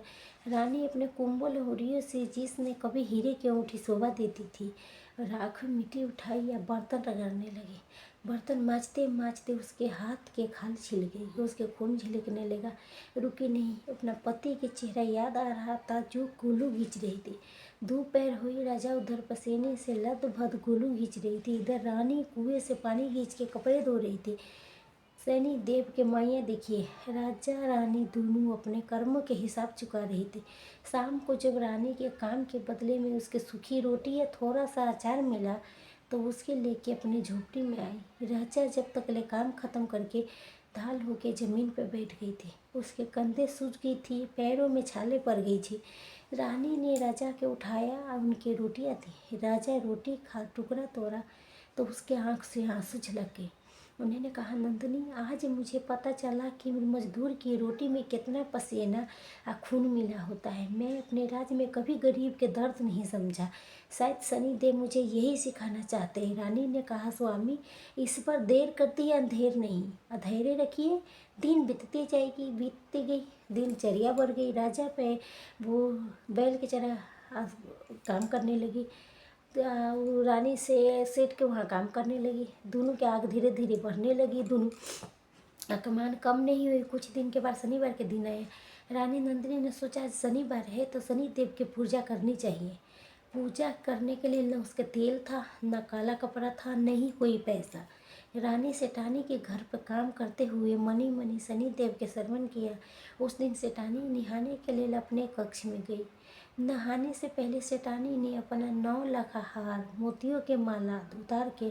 रानी अपने कुंबल होरियों से, जिसने कभी हीरे की अंगूठी शोभा देती थी, राख मिट्टी उठाई या बर्तन रगड़ने लगी। बर्तन मांजते मांजते उसके हाथ के खाल छिल गई, उसके खून झिलकने लगा। रुकी नहीं, अपना पति के चेहरा याद आ रहा था जो गोलू घींच रही थी। दोपहर हुई, राजा उधर पसीने से लथपथ गोलू घींच रही थी, इधर रानी कुएं से पानी खींच के कपड़े धो रही थी। शनि देव के मैया देखिए, राजा रानी दोनों अपने कर्मों के हिसाब चुका रही थी। शाम को जब रानी के काम के बदले में उसके सूखी रोटी या थोड़ा सा अचार मिला, तो उसके लेके अपनी झोपड़ी में आई। राजा जब तक ले काम खत्म करके ढाल होके जमीन पर बैठ गई थी। उसके कंधे सूज गई थी, पैरों में छाले पड़ गई थी। रानी ने राजा के उठाया और उनकी रोटियां दी। राजा रोटी खा टुकड़ा तोड़ा तो उसके आँख से आंसू झलक गए। उन्होंने कहा, नंदिनी आज मुझे पता चला कि मजदूर की रोटी में कितना पसीना और खून मिला होता है। मैं अपने राज्य में कभी गरीब के दर्द नहीं समझा, शायद शनिदेव मुझे यही सिखाना चाहते हैं। रानी ने कहा, स्वामी इस पर देर करती है अंधेर नहीं, धैर्य रखिए, दिन बीतती जाएगी। बीतती गई, दिनचर्या बढ़ गई। राजा पे वो बैल की तरह काम करने लगी। वो रानी से सेठ के वहाँ काम करने लगी। दोनों की आग धीरे धीरे बढ़ने लगी। दोनों कमान कम नहीं हुई। कुछ दिन के बाद शनिवार के दिन आए। रानी नंदिनी ने सोचा शनिवार है तो शनि देव की पूजा करनी चाहिए। पूजा करने के लिए न उसका तेल था, न काला कपड़ा था, न ही कोई पैसा। रानी सेठानी के घर पर काम करते हुए मनी मनी शनि देव के श्रवण किया। उस दिन सेठानी नहाने के लिए अपने कक्ष में गई। नहाने से पहले सेठानी ने अपना 9 लाख हार, मोतियों के माला उतार के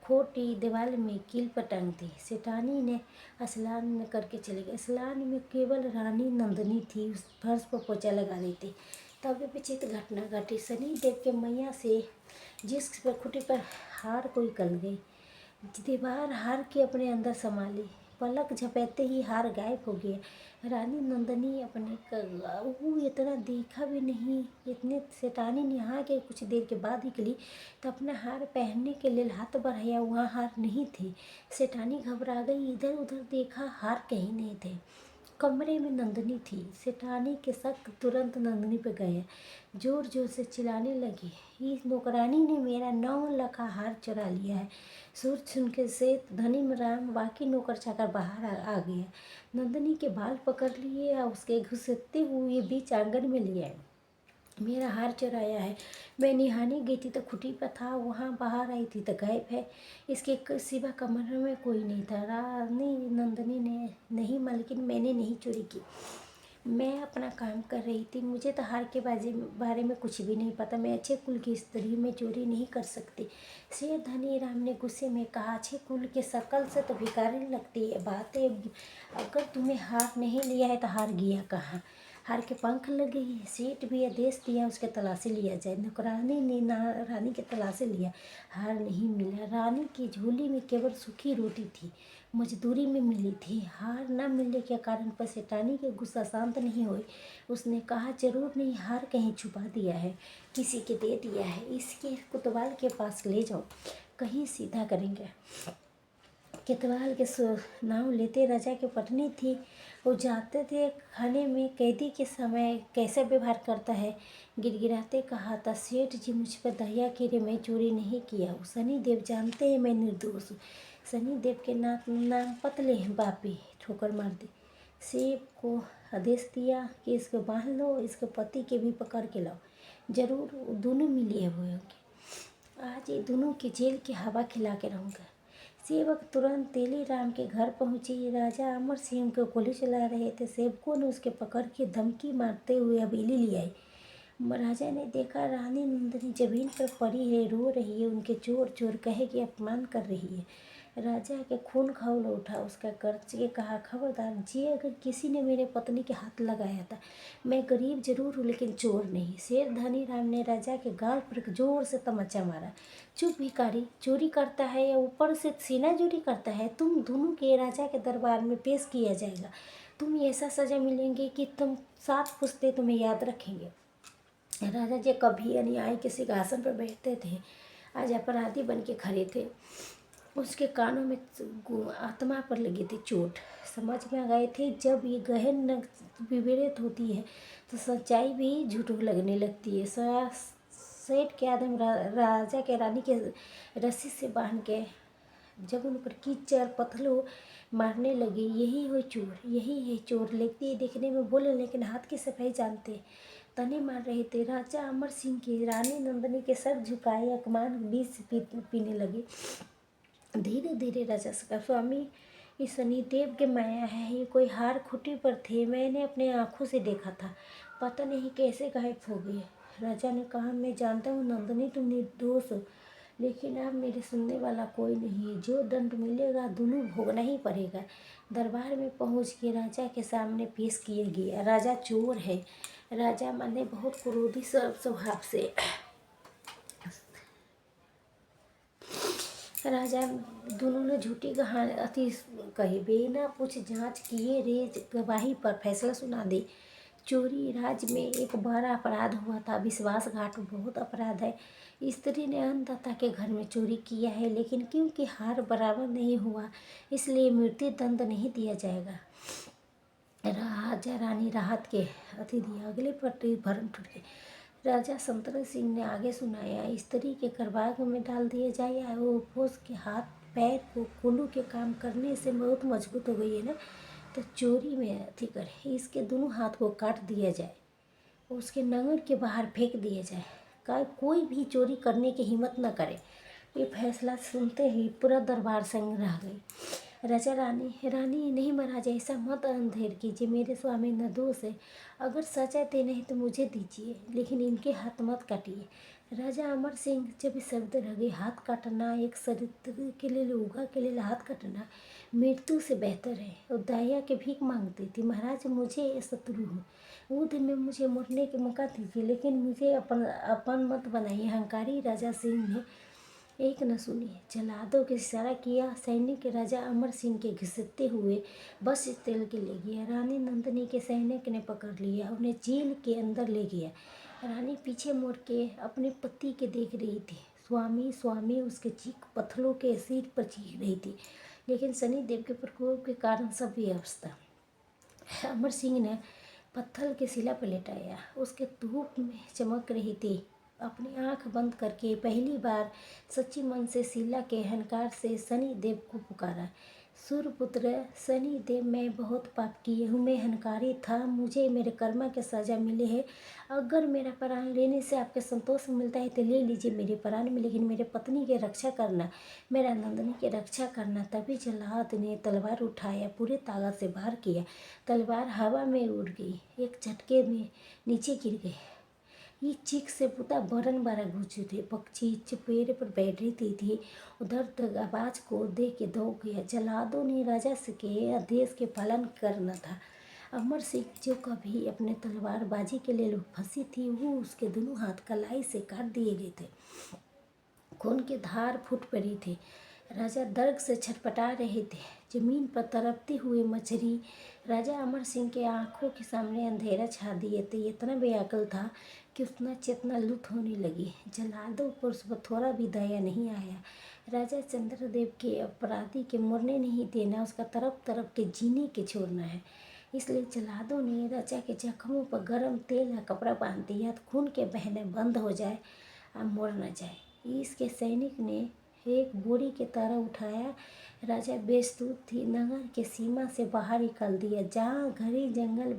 खोटी दीवार में कील पर टांग दी। सेठानी ने स्नान करके चले गए। स्नान में केवल रानी नंदिनी थी, उस फर्श पर पोछा लगा रही थी। तब विचित्र घटना घटी। शनि देव के मैया से जिस पर खुटी पर हार को निकल गई। दीवार हार के अपने अंदर समा ली। पलक झपकते ही हार गायब हो गया। रानी नंदिनी अपने वो इतना देखा भी नहीं। इतने सेठानी नहा के कुछ देर के बाद निकली तो अपना हार पहनने के लिए हाथ बढ़ाया, वहाँ हार नहीं थे। सेठानी घबरा गई, इधर उधर देखा, हार कहीं नहीं थे। कमरे में नंदिनी थी। सेठानी के शक तुरंत नंदिनी पे गया, जोर जोर से चिल्लाने लगी, इस नौकरानी ने मेरा 9 लाख हार चुरा लिया है। सुर सुन के सेठ धनीराम बाकी नौकर चाकर बाहर आ गया। नंदिनी के बाल पकड़ लिए और उसके घुसते हुए बीच आंगन में ले आए। मेरा हार चुराया है, मैं नहाने गई थी तो खुटी पर था, वहाँ बाहर आई थी तो गायब है। इसके सिवा कमरे में कोई नहीं था। रानी नंदिनी ने, नहीं मालकिन मैंने नहीं चोरी की, मैं अपना काम कर रही थी, मुझे तो हार के बारे में कुछ भी नहीं पता, मैं अच्छे कुल की स्त्री में चोरी नहीं कर सकती। शेर धनीराम ने गुस्से में कहा, अच्छे कुल के शकल से तो भिखारी लगती है बातें, अगर तुम्हें हार नहीं लिया है तो हार गया कहाँ। हार के पंख लग गई। सेठ भी आदेश दिया उसके तलाशी लिया जाए। नौकरानी ने रानी के तलाशी लिया, हार नहीं मिला। रानी की झोली में केवल सूखी रोटी थी, मजदूरी में मिली थी। हार न मिलने के कारण पर सेठानी के गुस्सा शांत नहीं हुई। उसने कहा, जरूर नहीं, हार कहीं छुपा दिया है, किसी के दे दिया है। इसके कोतवाल के पास ले जाओ, कहीं सीधा करेंगे। कोतवाल के नाव लेते राजा की पत्नी थी। वो जाते थे खाने में कैदी के समय कैसा व्यवहार करता है। गिड़गिड़ाते कहा था, सेठ जी मुझ पर दया कीजिए, मैं चोरी नहीं किया हूँ। शनिदेव जानते हैं मैं निर्दोष हूँ। शनिदेव के नाम पतले हैं, बापी ठोकर मार दी। सेठ को आदेश दिया कि इसको बांध लो, इसके पति के भी पकड़ के लाओ। जरूर दोनों मिले हुए होंगे। आज ये दोनों की जेल की हवा खिला के रहूँगा। सेवक तुरंत तेलीराम के घर पहुंची। राजा अमर सिंह को गोली चला रहे थे। सेवकों ने उसके पकड़ के धमकी मारते हुए हवेली ले आई। राजा ने देखा रानी नंदिनी जमीन पर पड़ी है, रो रही है, उनके चोर चोर कहे कि अपमान कर रही है। राजा के खून खौल उठा। उसका कर्ज के कहा, खबरदार जी, अगर किसी ने मेरे पत्नी के हाथ लगाया था, मैं गरीब जरूर हूँ लेकिन चोर नहीं। शेर धनी राम ने राजा के गाल पर जोर से तमच्चा मारा। चुप भिखारी, चोरी करता है या ऊपर से सीना चोरी करता है? तुम दोनों के राजा के दरबार में पेश किया जाएगा। तुम्हें ऐसा सजा मिलेंगे कि तुम 7 पुश्ते तुम्हें याद रखेंगे। राजा जी कभी अन्याय के सिंहासन पर बैठते थे, आज अपराधी बन के खड़े थे। उसके कानों में आत्मा पर लगी थी चोट। समझ में आ गए थे, जब ये गहन विवेरित होती है तो सच्चाई भी झूठ लगने लगती है। सेठ के आदम राजा के रानी के रस्सी से बांध के जब उन पर कीचड़ पत्थरों मारने लगे। यही हो चोर, यही है चोर। लेते देखने में बोले लेकिन हाथ की सफाई जानते। तने मार रहे थे। राजा अमर सिंह की रानी नंदिनी के सर झुकाए अपमान विष पीने लगे। धीरे धीरे राजा का स्वामी, इस शनिदेव के माया है, ये कोई हार खुटी पर थे, मैंने अपने आँखों से देखा था, पता नहीं कैसे गायब हो गए। राजा ने कहा, मैं जानता हूँ नंदिनी तुम निर्दोष हो, लेकिन अब मेरे सुनने वाला कोई नहीं है। जो दंड मिलेगा दोनों भोगना ही पड़ेगा। दरबार में पहुँच के राजा के सामने पेश किया गया। राजा चोर है। राजा माने बहुत क्रोधी स्वभाव से। राजा दोनों ने झूठी कहानी कही, बिना पूछ जांच किए रे गवाही पर फैसला सुना दे। चोरी राज्य में एक बड़ा अपराध हुआ था। विश्वासघात बहुत अपराध है। स्त्री ने अन्नदाता के घर में चोरी किया है, लेकिन क्योंकि हार बराबर नहीं हुआ इसलिए मृत्यु दंड नहीं दिया जाएगा। राजा रानी राहत के अतिथि अगले पर भरण टूट गए। राजा संतरा सिंह ने आगे सुनाया, स्त्री के करबाग में डाल दिया जाए या वो उपोस के हाथ पैर को कुल्लू के काम करने से बहुत मजबूत हो गई है ना, तो चोरी में अति करे, इसके दोनों हाथ को काट दिया जाए, उसके नंगर के बाहर फेंक दिया जाए, कोई भी चोरी करने की हिम्मत न करे। ये फैसला सुनते ही पूरा दरबार संग रह गई। राजा रानी नहीं महाराज, ऐसा मत अंधेर कीजिए, मेरे स्वामी निर्दोष है। अगर सजा देना है तो मुझे दीजिए, लेकिन इनके हाथ मत काटिए। राजा अमर सिंह जब शब्द लगे, हाथ काटना एक शरीर के लिए, उगा के लिए हाथ काटना मृत्यु से बेहतर है। और दया के भीख मांगती थी, महाराज मुझे शत्रु हूँ, युद्ध में मुझे मरने के मौका दीजिए, लेकिन मुझे अपन मत बनाइए। अहंकारी राजा सिंह ने एक न सुनी, जल्लादों के इशारा किया। सैनिक राजा अमर सिंह के घसीटते हुए बस स्टैंड के ले गया। रानी नंदिनी के सैनिक ने पकड़ लिया, उन्हें जेल के अंदर ले गया। रानी पीछे मुड़ के अपने पति के देख रही थी। स्वामी स्वामी उसके चीख पत्थरों के सिर पर चीख रही थी, लेकिन शनिदेव के प्रकोप के कारण सब व्यवस्था। अमर सिंह ने पत्थर के शिला पर लेटाया, उसके धूप में चमक रही थी। अपनी आंख बंद करके पहली बार सच्ची मन से शिला के अहंकार से शनिदेव को पुकारा, सूर्यपुत्र शनिदेव, मैं बहुत पाप किए हूँ, मैं अहंकारी था, मुझे मेरे कर्म के सजा मिले है। अगर मेरा प्राण लेने से आपके संतोष मिलता है तो ले लीजिए मेरे प्राण में, लेकिन मेरे पत्नी की रक्षा करना, मेरा नंदिनी की रक्षा करना। तभी जल्लाद ने तलवार उठाया, पूरे ताकत से वार किया। तलवार हवा में उड़ गई, एक झटके में नीचे गिर गई। ये चीख से पूरा बरन बारा गूंजे थे। पक्षी पेड़ पर बैठ रही थी, उधर तक आवाज़ को दे के दौड़ गया। जल्लादों ने राजा से के आदेश के पालन करना था। अमर सिंह जो कभी अपने तलवारबाजी के लिए फंसी थी, वो उसके दोनों हाथ कलाई से काट दिए गए थे। खून की धार फूट पड़ी थी। राजा दर्द से छटपटा रहे थे। जमीन पर तड़पती हुई मछली राजा अमर सिंह के आंखों के सामने अंधेरा छा दिए थे। इतना बेअकल था कि उसका चेतना लुप्त होने लगी। जल्लादों पर उस पर थोड़ा भी दया नहीं आया। राजा चंद्रदेव के अपराधी के मरने नहीं देना, उसका तड़प तड़प के जीने के छोड़ना है। इसलिए जल्लादों ने राजा के जख्मों पर गर्म तेल या कपड़ा बांध दिया, खून के बहने बंद हो जाए और मर न जाए। इसके सैनिक ने एक बोरी के तरह उठाया, राजा बेस्तूत थी, नगर के सीमा से बाहर निकाल दिया। जहाँ घने जंगल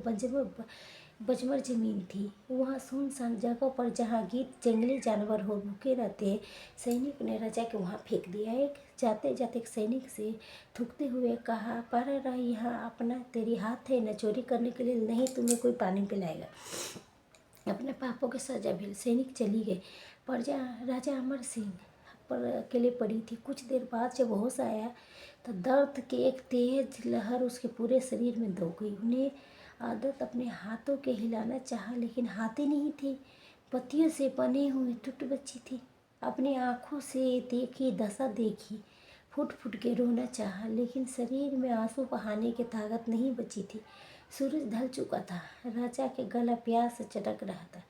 बंजर जमीन थी, वहाँ सुनसान जगह पर जहाँ गीत जंगली जानवर हो भूखे रहते, सैनिक ने राजा के वहाँ फेंक दिया। एक जाते जाते एक सैनिक से थूकते हुए कहा, पर रहा यहाँ अपना तेरी हाथ है न चोरी करने के लिए, नहीं तुम्हें कोई पानी पिलाएगा। अपने पापों की सजा भी। सैनिक चली गए। प्रजा राजा अमर सिंह पर अकेले पड़ी थी। कुछ देर बाद जब होश आया तो दर्द की एक तेज लहर उसके पूरे शरीर में दौड़ गई। उन्हें आदत अपने हाथों के हिलाना चाहा, लेकिन हाथ ही नहीं थे। पत्तियों से बने हुए टूट बच्ची थी। अपनी आंखों से देखी दशा देखी, फुट फुट के रोना चाहा, लेकिन शरीर में आंसू बहाने की ताकत नहीं बची थी। सूरज ढल चुका था। राजा के गला प्यास से चटक रहा था।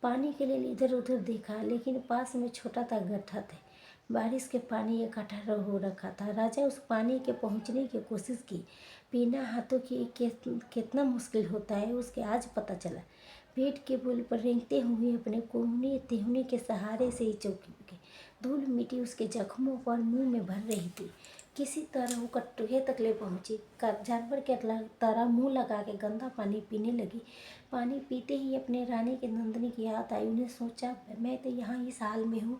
पानी के लिए इधर उधर देखा, लेकिन पास में छोटा सा गड्ढा था। बारिश के पानी इकट्ठा हो रखा था। राजा उस पानी के पहुंचने की कोशिश की। पीना हाथों की कितना मुश्किल होता है, उसके आज पता चला। पेट के बल पर रेंगते हुए अपने कोहने तिहुने के सहारे से ही चौकी के धूल मिट्टी उसके जख्मों पर मुंह में भर रही थी। किसी तरह वो कटुहे तकले पहुंची। जानवर के तरह मुंह लगा के गंदा पानी पीने लगी। पानी पीते ही अपने रानी के नंदनी की याद आई। उन्हें सोचा, मैं तो यहाँ इस हाल में हूँ,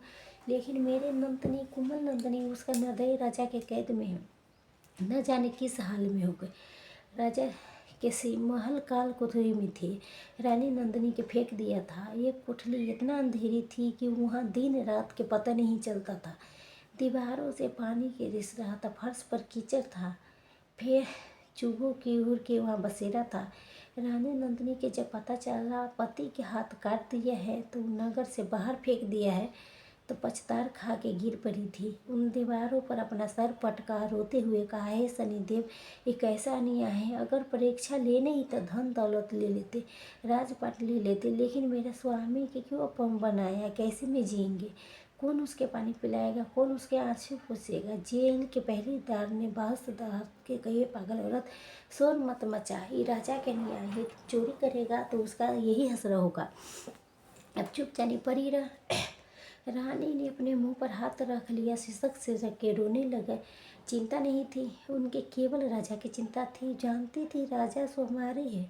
लेकिन मेरे नंदनी कोमल नंदनी उसका हृदय राजा के कैद में है, न जाने किस हाल में हो गए। राजा किसी महल काल कोठरी में थे। रानी नंदनी के फेंक दिया था। एक कोठरी इतना अंधेरी थी कि वहाँ दिन रात के पता नहीं चलता था। दीवारों से पानी के रिस रहा था, फर्श पर कीचड़ था, फिर चूहों की उड़ के वहाँ बसेरा था। रानी नंदनी के जब पता चला पति के हाथ काट दिया है तो नगर से बाहर फेंक दिया है, तो पछतार खा के गिर पड़ी थी। उन दीवारों पर अपना सर पटका रोते हुए कहा, हे शनिदेव, एक ऐसा अन्याय है। अगर परीक्षा लेने ही तो धन दौलत ले लेते, राजपाट ले लेते, लेकिन मेरे स्वामी के क्यों अपमान बनाया। कैसे में जिएंगे? कौन उसके पानी पिलाएगा? कौन उसके आंसू पोंछेगा? जेल के पहरेदार ने बांस दाग के कही, पागल औरत, शोर मत मचा, ये राजा के न्याय है। चोरी करेगा तो उसका यही हसरा होगा। अब चुप जानी पड़ी रहा। रानी ने अपने मुंह पर हाथ रख लिया, सिसक सिसक के रोने लगे। चिंता नहीं थी उनके, केवल राजा की चिंता थी। जानती थी राजा सुकुमारी है,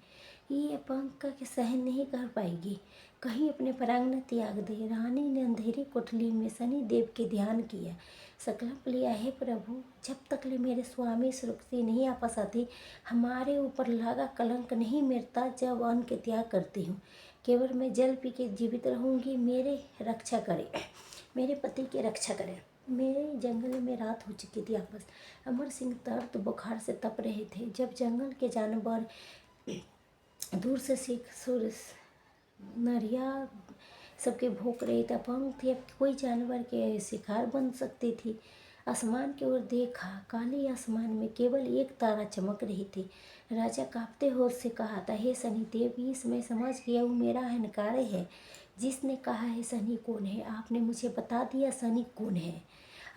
ये पंख के सहन नहीं कर पाएगी, कहीं अपने प्राण न त्याग दे। रानी ने अंधेरी कोठरी में शनि देव के ध्यान किया, संकल्प लिया, है प्रभु, जब तक ले मेरे स्वामी सुरक्षित नहीं वापस आते, हमारे ऊपर लगा कलंक नहीं मिटता। जब अन्न के त्याग करती हूँ, केवल मैं जल पी के जीवित रहूँगी। मेरे रक्षा करे, मेरे पति की रक्षा करें। मेरे जंगल में रात हो चुकी थी। आपस अमर सिंह दर्द बुखार से तप रहे थे। जब जंगल के जानवर दूर से सीख सूरज नरिया सबके भोंक रही था, पंख थी, अब कोई जानवर के शिकार बन सकती थी। आसमान की ओर देखा, काले आसमान में केवल एक तारा चमक रही थी। राजा कांपते होश से कहा था, हे शनिदेव, इस मैं समझ गया हूँ, मेरा अहंकार है। जिसने कहा है शनि कौन है, आपने मुझे बता दिया शनि कौन है।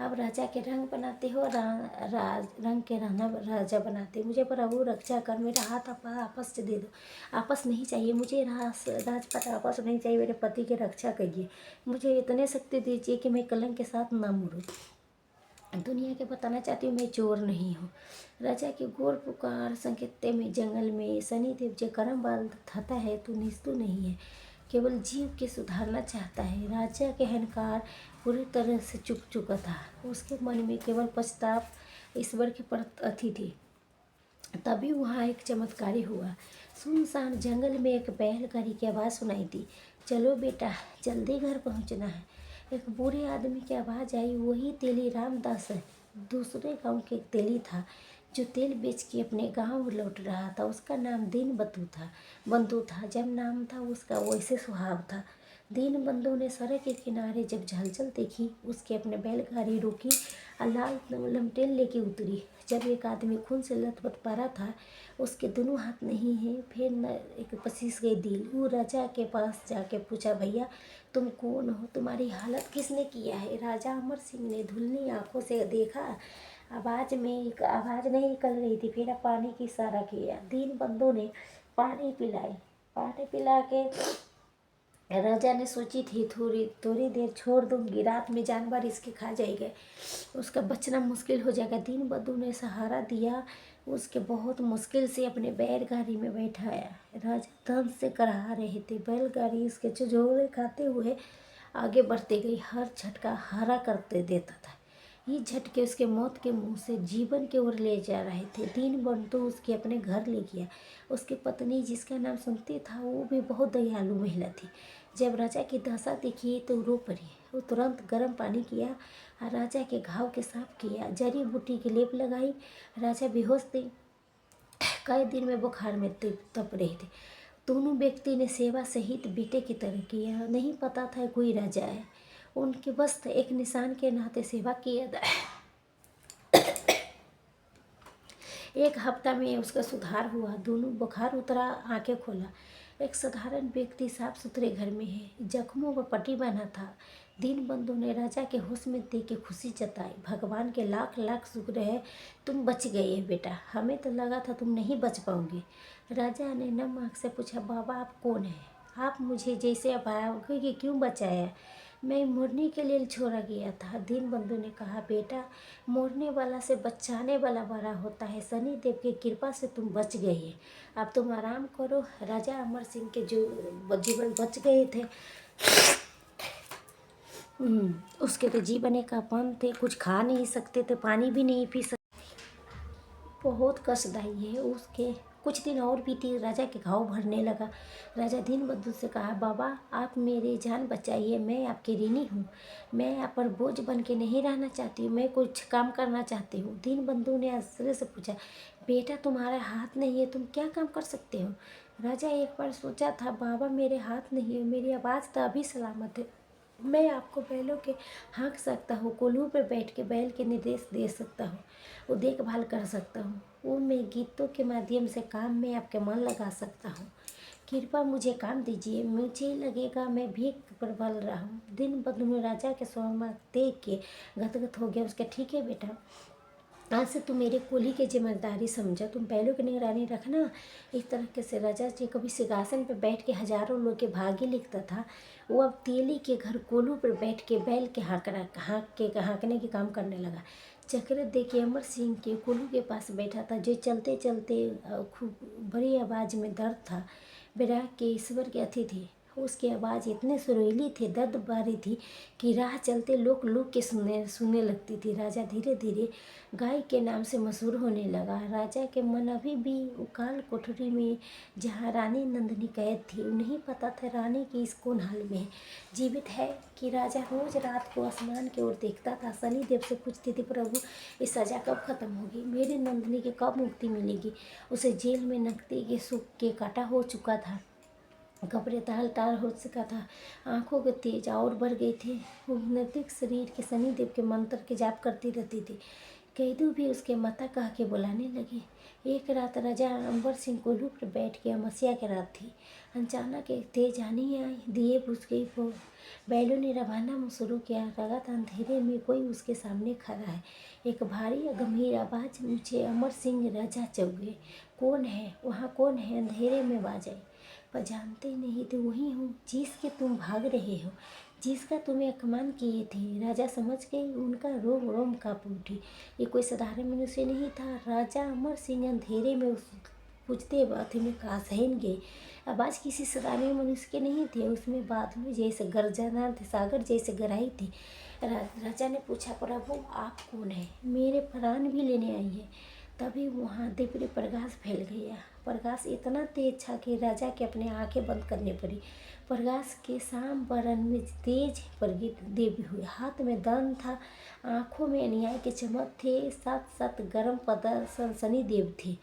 अब राजा के रंग बनाते हो, रंग के रहना राजा बनाते। मुझे प्रभु रक्षा कर, मेरा हाथ आपस से दे दो। आपस नहीं चाहिए मुझे, राजपाट आपस नहीं चाहिए। मेरे पति की रक्षा करिए, मुझे इतने शक्ति दीजिए कि मैं कलंक के साथ ना मरूं। दुनिया के बताना चाहती हूँ मैं चोर नहीं हूँ। राजा की गोर पुकार संकेतते में जंगल में शनिदेव जो कर्म बांधता है तो निस्तु नहीं है, केवल जीव के सुधारना चाहता है। राजा के अहंकार पूरी तरह से चुक चुका था। उसके मन में केवल पछताव ईश्वर के प्रति थी। तभी वहाँ एक चमत्कारी हुआ। सुनसान जंगल में एक बैलगाड़ी की आवाज़ सुनाई दी, चलो बेटा, जल्दी घर पहुँचना है। एक बूढ़े आदमी की आवाज़ आई, वही तेली रामदास है, दूसरे गांव के तेली था जो तेल बेच के अपने गांव लौट रहा था। उसका नाम दीन बंधु था। जब नाम था उसका वैसे स्वभाव था। दीन बंधु ने सड़क के किनारे जब झलझल देखी, उसके अपने बैलगाड़ी रोकी और लाल लमटेन लेके उतरी। जब एक आदमी खून से लथपथ पड़ा था, उसके दोनों हाथ नहीं है, फिर न एक पसीज गई दिल। वो राजा के पास जाके पूछा, भैया तुम कौन हो, तुम्हारी हालत किसने किया है? राजा अमर सिंह ने धुलनी आंखों से देखा, आवाज़ नहीं निकल रही थी। फिर पानी की इशारा किया। दीन बंधु ने पानी पिला के राजा ने सोची थी थोड़ी देर छोड़ दूंगी, रात में जानवर इसके खा जाएंगे, उसका बचना मुश्किल हो जाएगा। दीन बंधु ने सहारा दिया, उसके बहुत मुश्किल से अपने बैलगाड़ी में बैठाया। राजा धन से कराह रहे थे। बैलगाड़ी इसके झोले खाते हुए आगे बढ़ते गई, हर झटका हरा करते देता था। ये झटके उसके मौत के मुंह से जीवन की ओर ले जा रहे थे। दीन बंधु उसके अपने घर ले गया। उसकी पत्नी, जिसका नाम सुनती था, वो भी बहुत दयालु महिला थी। जब राजा की दशा देखी तो रो पड़ी। वो तुरंत गर्म पानी किया और राजा के घाव के साफ किया, जड़ी बूटी की लेप लगाई। राजा बेहोश थे, कई दिन में बुखार में तप रहे थे। दोनों व्यक्ति ने सेवा सहित बेटे की तरह किया। नहीं पता था कोई राजा है, उनके बस एक निशान के नाते सेवा किया। एक हफ्ता में उसका सुधार हुआ, दोनों बुखार उतरा, आंखें खोला। एक साधारण व्यक्ति साफ सुथरे घर में है, जख्मों पर पट्टी बांधा था। दीन बंधु ने राजा के होश में देख के खुशी जताई। भगवान के लाख लाख शुक्र है तुम बच गए बेटा, हमें तो लगा था तुम नहीं बच पाओगे। राजा ने नम आँख से पूछा, बाबा आप कौन है? आप मुझे जैसे अभागे कि क्यों बचाया? मैं मरने के लिए छोड़ा गया था। दीन बंधु ने कहा, बेटा मरने वाला से बचाने वाला बड़ा होता है। शनिदेव की कृपा से तुम बच गए, अब तुम आराम करो। राजा अमर सिंह के जो जीवन बच गए थे, उसके तो जीवन का अपन थे, कुछ खा नहीं सकते थे, पानी भी नहीं पी सकते, बहुत कष्टदायी है। उसके कुछ दिन और बीते, राजा के घाव भरने लगा। राजा दीन बंधु से कहा, बाबा आप मेरी जान बचाइए, मैं आपकी ऋणी हूँ, मैं आप पर बोझ बन के नहीं रहना चाहती हूँ, मैं कुछ काम करना चाहती हूँ। दीन बंधु ने आश्चर्य से पूछा, बेटा तुम्हारा हाथ नहीं है, तुम क्या काम कर सकते हो? राजा एक बार सोचा था, बाबा मेरे हाथ नहीं है, मेरी आवाज़ तो अभी सलामत है, मैं आपको बैलों के हाँक सकता हूँ, कोल्हू पर बैठ के बैल के निर्देश दे सकता हूँ, वो देखभाल कर सकता हूँ, वो मैं गीतों के माध्यम से काम में आपके मन लगा सकता हूँ, कृपा मुझे काम दीजिए, मुझे लगेगा मैं भीख पर बल रहा हूँ। दीन बंधु ने राजा के स्वयं देख के गदगद हो गया। उसके, ठीक है बेटा, आज से तुम मेरे कुली की जिम्मेदारी समझो, तुम बैलों की निगरानी रखना। इस तरह से राजा जी कभी सिंहासन पर बैठ के हजारों लोग के भाग्य लिखता था, वो अब तेली के घर कोल्हू पर बैठ के बैल के हाँकने के काम करने लगा। चक्र देखिए अमर सिंह के कोल्हू के पास बैठा था, जो चलते चलते खूब बड़ी आवाज़ में दर्द था, विराग के ईश्वर के अतिथि। उसकी आवाज़ इतनी सुरीली थी, दर्द भरी थी कि राह चलते लोग के सुनने लगती थी। राजा धीरे धीरे गाय के नाम से मशहूर होने लगा। राजा के मन अभी भी उकाल कोठरी में, जहाँ रानी नंदिनी कैद थी, उन्हें पता था रानी की इस कौन हाल में जीवित है कि राजा रोज रात को आसमान की ओर देखता था। शनिदेव से पूछती थी, प्रभु इस सजा कब खत्म होगी, मेरी नंदिनी की कब मुक्ति मिलेगी? उसे जेल में नकदी के सुख के काटा हो चुका था, कपड़े ताल ताल हो चुका था, आंखों के तेज और बढ़ गई थी। वो नैतिक शरीर के शनिदेव के मंत्र के जाप करती रहती थी। कैदू भी उसके माता कह के बुलाने लगे। एक रात राजा अम्बर सिंह कोल्हू पर बैठ के, अमावस्या की रात थी, अचानक एक तेज आंधी आई, दिए बुझ गई, बैलों ने रवाना शुरू किया। रगत अंधेरे में कोई उसके सामने खड़ा है, एक भारी गंभीर आवाज, मुझे अमर सिंह राजा चौक गए, कौन है वहाँ, कौन है? अंधेरे में बाज आई, पर जानते नहीं तो वही हूँ जिसके तुम भाग रहे हो, जिसका तुम्हें अपमान किए थे। राजा समझ गए, उनका रोम रोम काँप उठी। ये कोई साधारण मनुष्य नहीं था। राजा अमर सिंह अंधेरे में पूछते बात में कहा, सहन गए। आवाज़ किसी साधारण मनुष्य के नहीं थे, उसमें बादलों जैसे गर्जना थे, सागर जैसे गहराई थी। राजा ने पूछा, प्रभु आप कौन है? मेरे प्राण भी लेने आई है। तभी वहाँ दिव्य प्रकाश फैल गया। प्रकाश इतना तेज था कि राजा के अपने आंखें बंद करने पड़ी। प्रकाश के शाम बरन में तेज प्रगट दिव्य हुए। हाथ में दान था, आंखों में अन्याय के चमक थे, साथ साथ गर्म पदर शनि देव थे।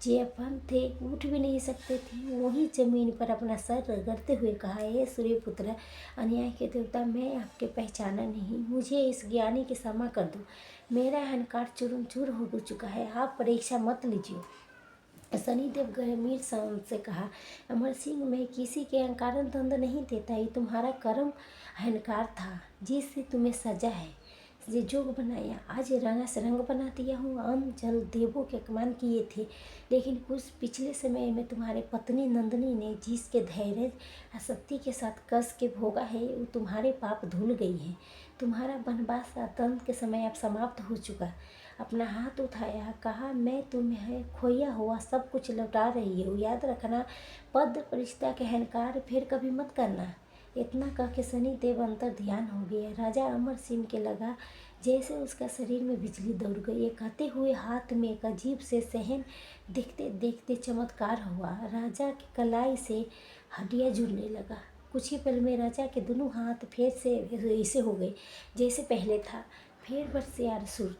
जे अपन थे उठ भी नहीं सकते थे। वही जमीन पर अपना सर रगड़ते हुए कहा, हे सूर्यपुत्र, अन्याय के देवता, मैं आपके पहचाना नहीं, मुझे इस ज्ञानी की क्षमा कर दो। मेरा अहंकार चूरम चूर हो चुका है, आप परीक्षा मत लीजिए। शनिदेव गंभीर शांत से कहा, अमर सिंह, मैं किसी के अहंकार दंड नहीं देता। ये तुम्हारा कर्म अहंकार था जिससे तुम्हें सजा है। ये जोग बनाया, आज रंगा से रंग बना दिया हूँ। अन्न जल देवों के अपमान किए थे, लेकिन कुछ पिछले समय में तुम्हारे पत्नी नंदिनी ने जिसके धैर्य सत्य के साथ कस के भोगा है, वो तुम्हारे पाप धुल गई है। तुम्हारा वनवास आतंक के समय अब समाप्त हो चुका। अपना हाथ उठाया, कहा, मैं तुम्हें खोया हुआ सब कुछ लौटा रही हूँ। याद रखना, पद प्रतिष्ठा के अहंकार फिर कभी मत करना। इतना कह के शनिदेव अंतर ध्यान हो गया। राजा अमर सिंह के लगा जैसे उसका शरीर में बिजली दौड़ गई। ये कहते हुए हाथ में एक अजीब से सहन देखते देखते चमत्कार हुआ। राजा की कलाई से हड्डियाँ जुड़ने लगा। कुछ ही पल में राजा के दोनों हाथ फिर से ऐसे हो गए जैसे पहले था। फिर बरसे आंसू।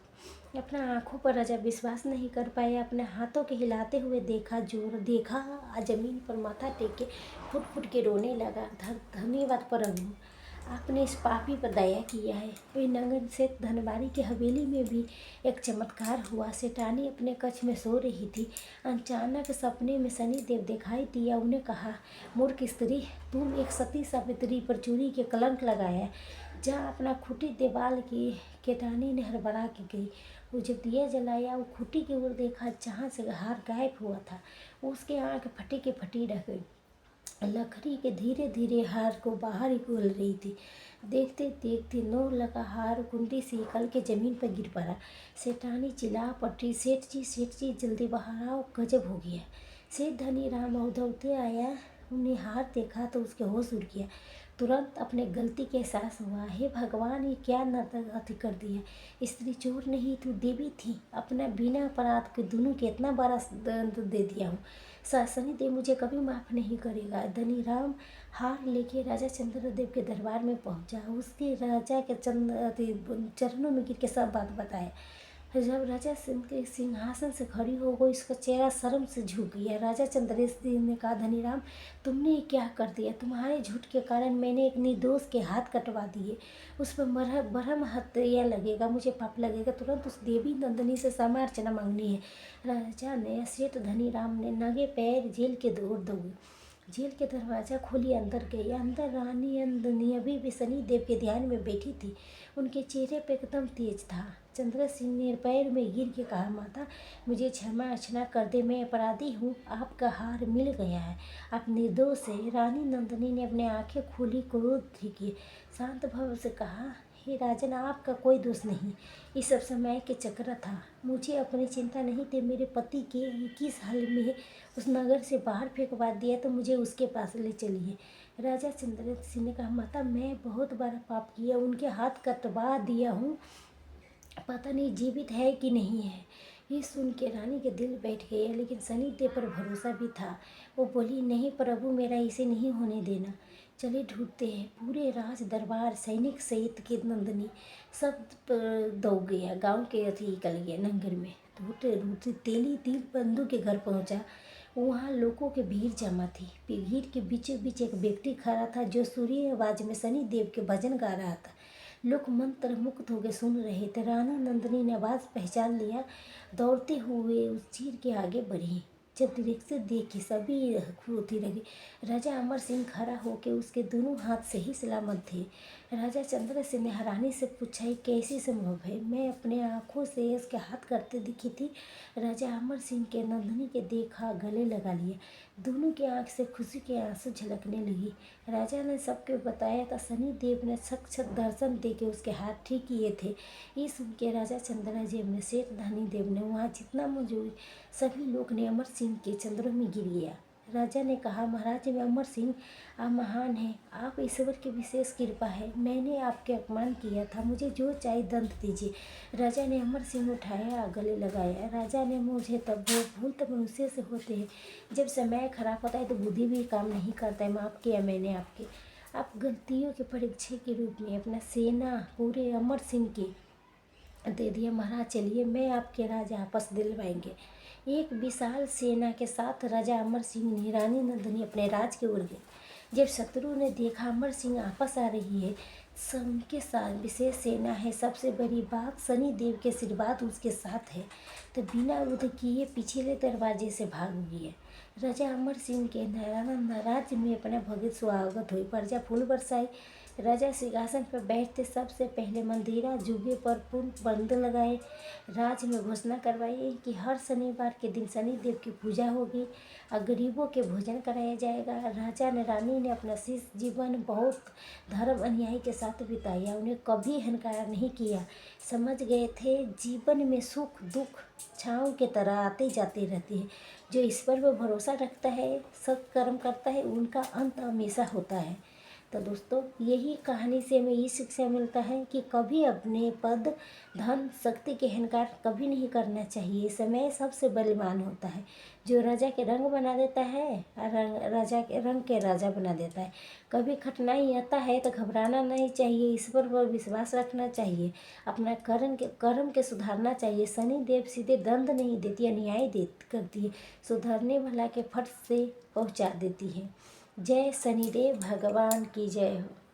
अपना आंखों पर राजा विश्वास नहीं कर पाया। अपने हाथों के हिलाते हुए देखा, जमीन पर माथा टेक के फुट फुट के रोने लगा। धन्यवाद प्रभु, आपने इस पापी पर दया किया है। वे नगर से धनबारी की हवेली में भी एक चमत्कार हुआ। सेठानी अपने कक्ष में सो रही थी। अचानक सपने में शनिदेव दिखाई दिया। उन्हें कहा, मूर्ख स्त्री, तुम एक सती सावित्री पर चोरी के कलंक लगाया। जहाँ अपना खूंटी दीवाल की केटानी ने हड़बड़ा के गई। वो जब दिया जलाया, वो खूंटी की ओर देखा जहाँ से हार गायब हुआ था। उसके आँख फटी के फटी रह गई। लकड़ी के धीरे धीरे हार को बाहर ही खोल रही थी। देखते देखते 9 लगा हार कुंडी से निकल के जमीन पर गिर पड़ा। सेठानी चिल्ला पड़ी, सेठ जी जल्दी बाहर आओ, गजब हो गया। सेठ धनी राम दौड़ते आया। उन्हें हार देखा तो उसके होश उड़ गया। तुरंत अपने गलती के एहसास हुआ। हे भगवान, ये क्या नाटक अति कर दिया। स्त्री चोर नहीं, तू देवी थी। अपना बिना अपराध के दोनों के इतना बड़ा दंड दे दिया हूँ। शनिदेव मुझे कभी माफ़ नहीं करेगा। धनी राम हार लेके राजा चंद्रदेव के दरबार में पहुंचा। उसके राजा के चरणों में गिर के सब बात बताया। जब राजा के सिंहासन से खड़ी हो गई, उसका चेहरा शर्म से झुक गया। राजा चंद्रदेव ने कहा, धनीराम, तुमने ये क्या कर दिया। तुम्हारे झूठ के कारण मैंने एक निर्दोष के हाथ कटवा दिए। उस पर बरहम हत्या लगेगा, मुझे पाप लगेगा। तुरंत उस देवी नंदिनी से क्षमा अर्चना मांगनी है। राजा ने सेठ धनीराम ने नंगे पैर जेल के ओर दौड़े। जेल के दरवाज़ा खोली अंदर गई। अंदर रानी नंदिनी अभी भी शनिदेव के ध्यान में बैठी थी। उनके चेहरे पे एकदम तेज था। चंद्र सिंह ने पैर में गिर के कहा, माता, मुझे क्षमा अर्चना कर दे, मैं अपराधी हूँ। आपका हार मिल गया है, आप निर्दोष है। रानी नंदिनी ने अपनी आंखें खोली, क्रोध किए, शांत भाव से कहा, हे राजन, आपका कोई दोष नहीं, ये सब समय के चक्र था। मुझे अपनी चिंता नहीं थी। मेरे पति के किस हाल में उस नगर से बाहर फेंकवा दिया, तो मुझे उसके पास ले चलिए। राजा चंद्र सिंह ने कहा, माता, मैं बहुत बड़ा पाप किया, उनके हाथ कटवा दिया हूँ, पता नहीं जीवित है कि नहीं है। ये सुन के रानी के दिल बैठ गया, लेकिन शनिदेव पर भरोसा भी था। वो बोली, नहीं प्रभु, मेरा इसे नहीं होने देना। चले ढूंढते हैं। पूरे राज दरबार, सैनिक सहित की नंदिनी सब दौड़ गया। गांव के अथी निकल गया नंगर में। ढूंढते ढूंढते तेली तिल बंधु के घर पहुंचा। वहाँ लोगों की भीड़ जमा थी। भीड़ के बीचों बीच एक व्यक्ति खड़ा था जो सूर्य आवाज में शनिदेव के भजन गा रहा था। लोग मंत्र मुक्त होकर सुन रहे थे। रानी नंदिनी ने आवाज़ पहचान लिया। दौड़ते हुए उस चीर के आगे बढ़ी। जब दृश्य देखी सभी होती लगी। राजा अमर सिंह खड़ा होकर उसके दोनों हाथ सही सलामत थे। राजा चंद्र सिंह ने हैरानी से पूछा, ये कैसे संभव है। मैं अपने आँखों से इसके हाथ करते दिखी थी। राजा अमर सिंह के नंदिनी के देखा, गले लगा लिया। दोनों की आंख से खुशी के आंसू झलकने लगी। राजा ने सबके बताया था शनिदेव ने साक्षात दर्शन देके उसके हाथ ठीक किए थे। ये सुन के राजा चंद्रदेव ने, सेठ धनीदेव ने, वहाँ जितना मौजूद सभी लोग ने अमर सिंह के चंद्रों में गिर गया। राजा ने कहा, महाराज मैं अमर सिंह, आप महान हैं, आप ईश्वर की विशेष कृपा है, मैंने आपके अपमान किया था, मुझे जो चाहिए दंड दीजिए। राजा ने अमर सिंह उठाया, गले लगाया। राजा ने, मुझे तब भूल तो मनुष्य से होते हैं, जब समय खराब होता है तो बुद्धि भी काम नहीं करता है, माफ़ किया मैंने आपके। आप गलतियों के परीक्षा के रूप में अपना सेना पूरे अमर सिंह की दे दिया। महाराज चलिए, मैं आपके राज आपस दिलवाएंगे। एक विशाल सेना के साथ राजा अमर सिंह ने रानी नंदिनी अपने राज की ओर गए। जब शत्रु ने देखा अमर सिंह आपस आ रही है, सबके साथ विशेष सेना है, सबसे बड़ी बात शनि देव के आशीर्वाद उसके साथ है, तो बिना युद्ध किए पिछले दरवाजे से भाग गई। राजा अमर सिंह के नारायण राज्य में अपना भव्य स्वागत हुई, प्रजा फूल बरसाई। राजा सिंहासन पर बैठते सबसे पहले मंदिरा जुबे पर पूर्ण बंद लगाए। राज में घोषणा करवाई कि हर शनिवार के दिन शनि देव की पूजा होगी और गरीबों के भोजन कराया जाएगा। राजा ने रानी ने अपना शेष जीवन बहुत धर्म अन्याय के साथ बिताया, उन्हें कभी हनकारा नहीं किया। समझ गए थे जीवन में सुख दुख छाँव के तरह आते जाते रहते हैं। जो ईश्वर पर भरोसा रखता है, सत्कर्म करता है, उनका अंत हमेशा होता है। तो दोस्तों, यही कहानी से हमें ये शिक्षा मिलता है कि कभी अपने पद धन शक्ति के अहंकार कभी नहीं करना चाहिए। समय सबसे बलवान होता है, जो राजा के रंग बना देता है, राजा के रंग के राजा बना देता है। कभी कठिनाई आता है तो घबराना नहीं चाहिए, ईश्वर पर विश्वास रखना चाहिए, अपना कर्म के सुधारना चाहिए। शनि देव सीधे दंड नहीं देती, अन्याय करती है, सुधरने वाला के फट से पहुँचा देती है। जय शनिदेव भगवान की जय हो।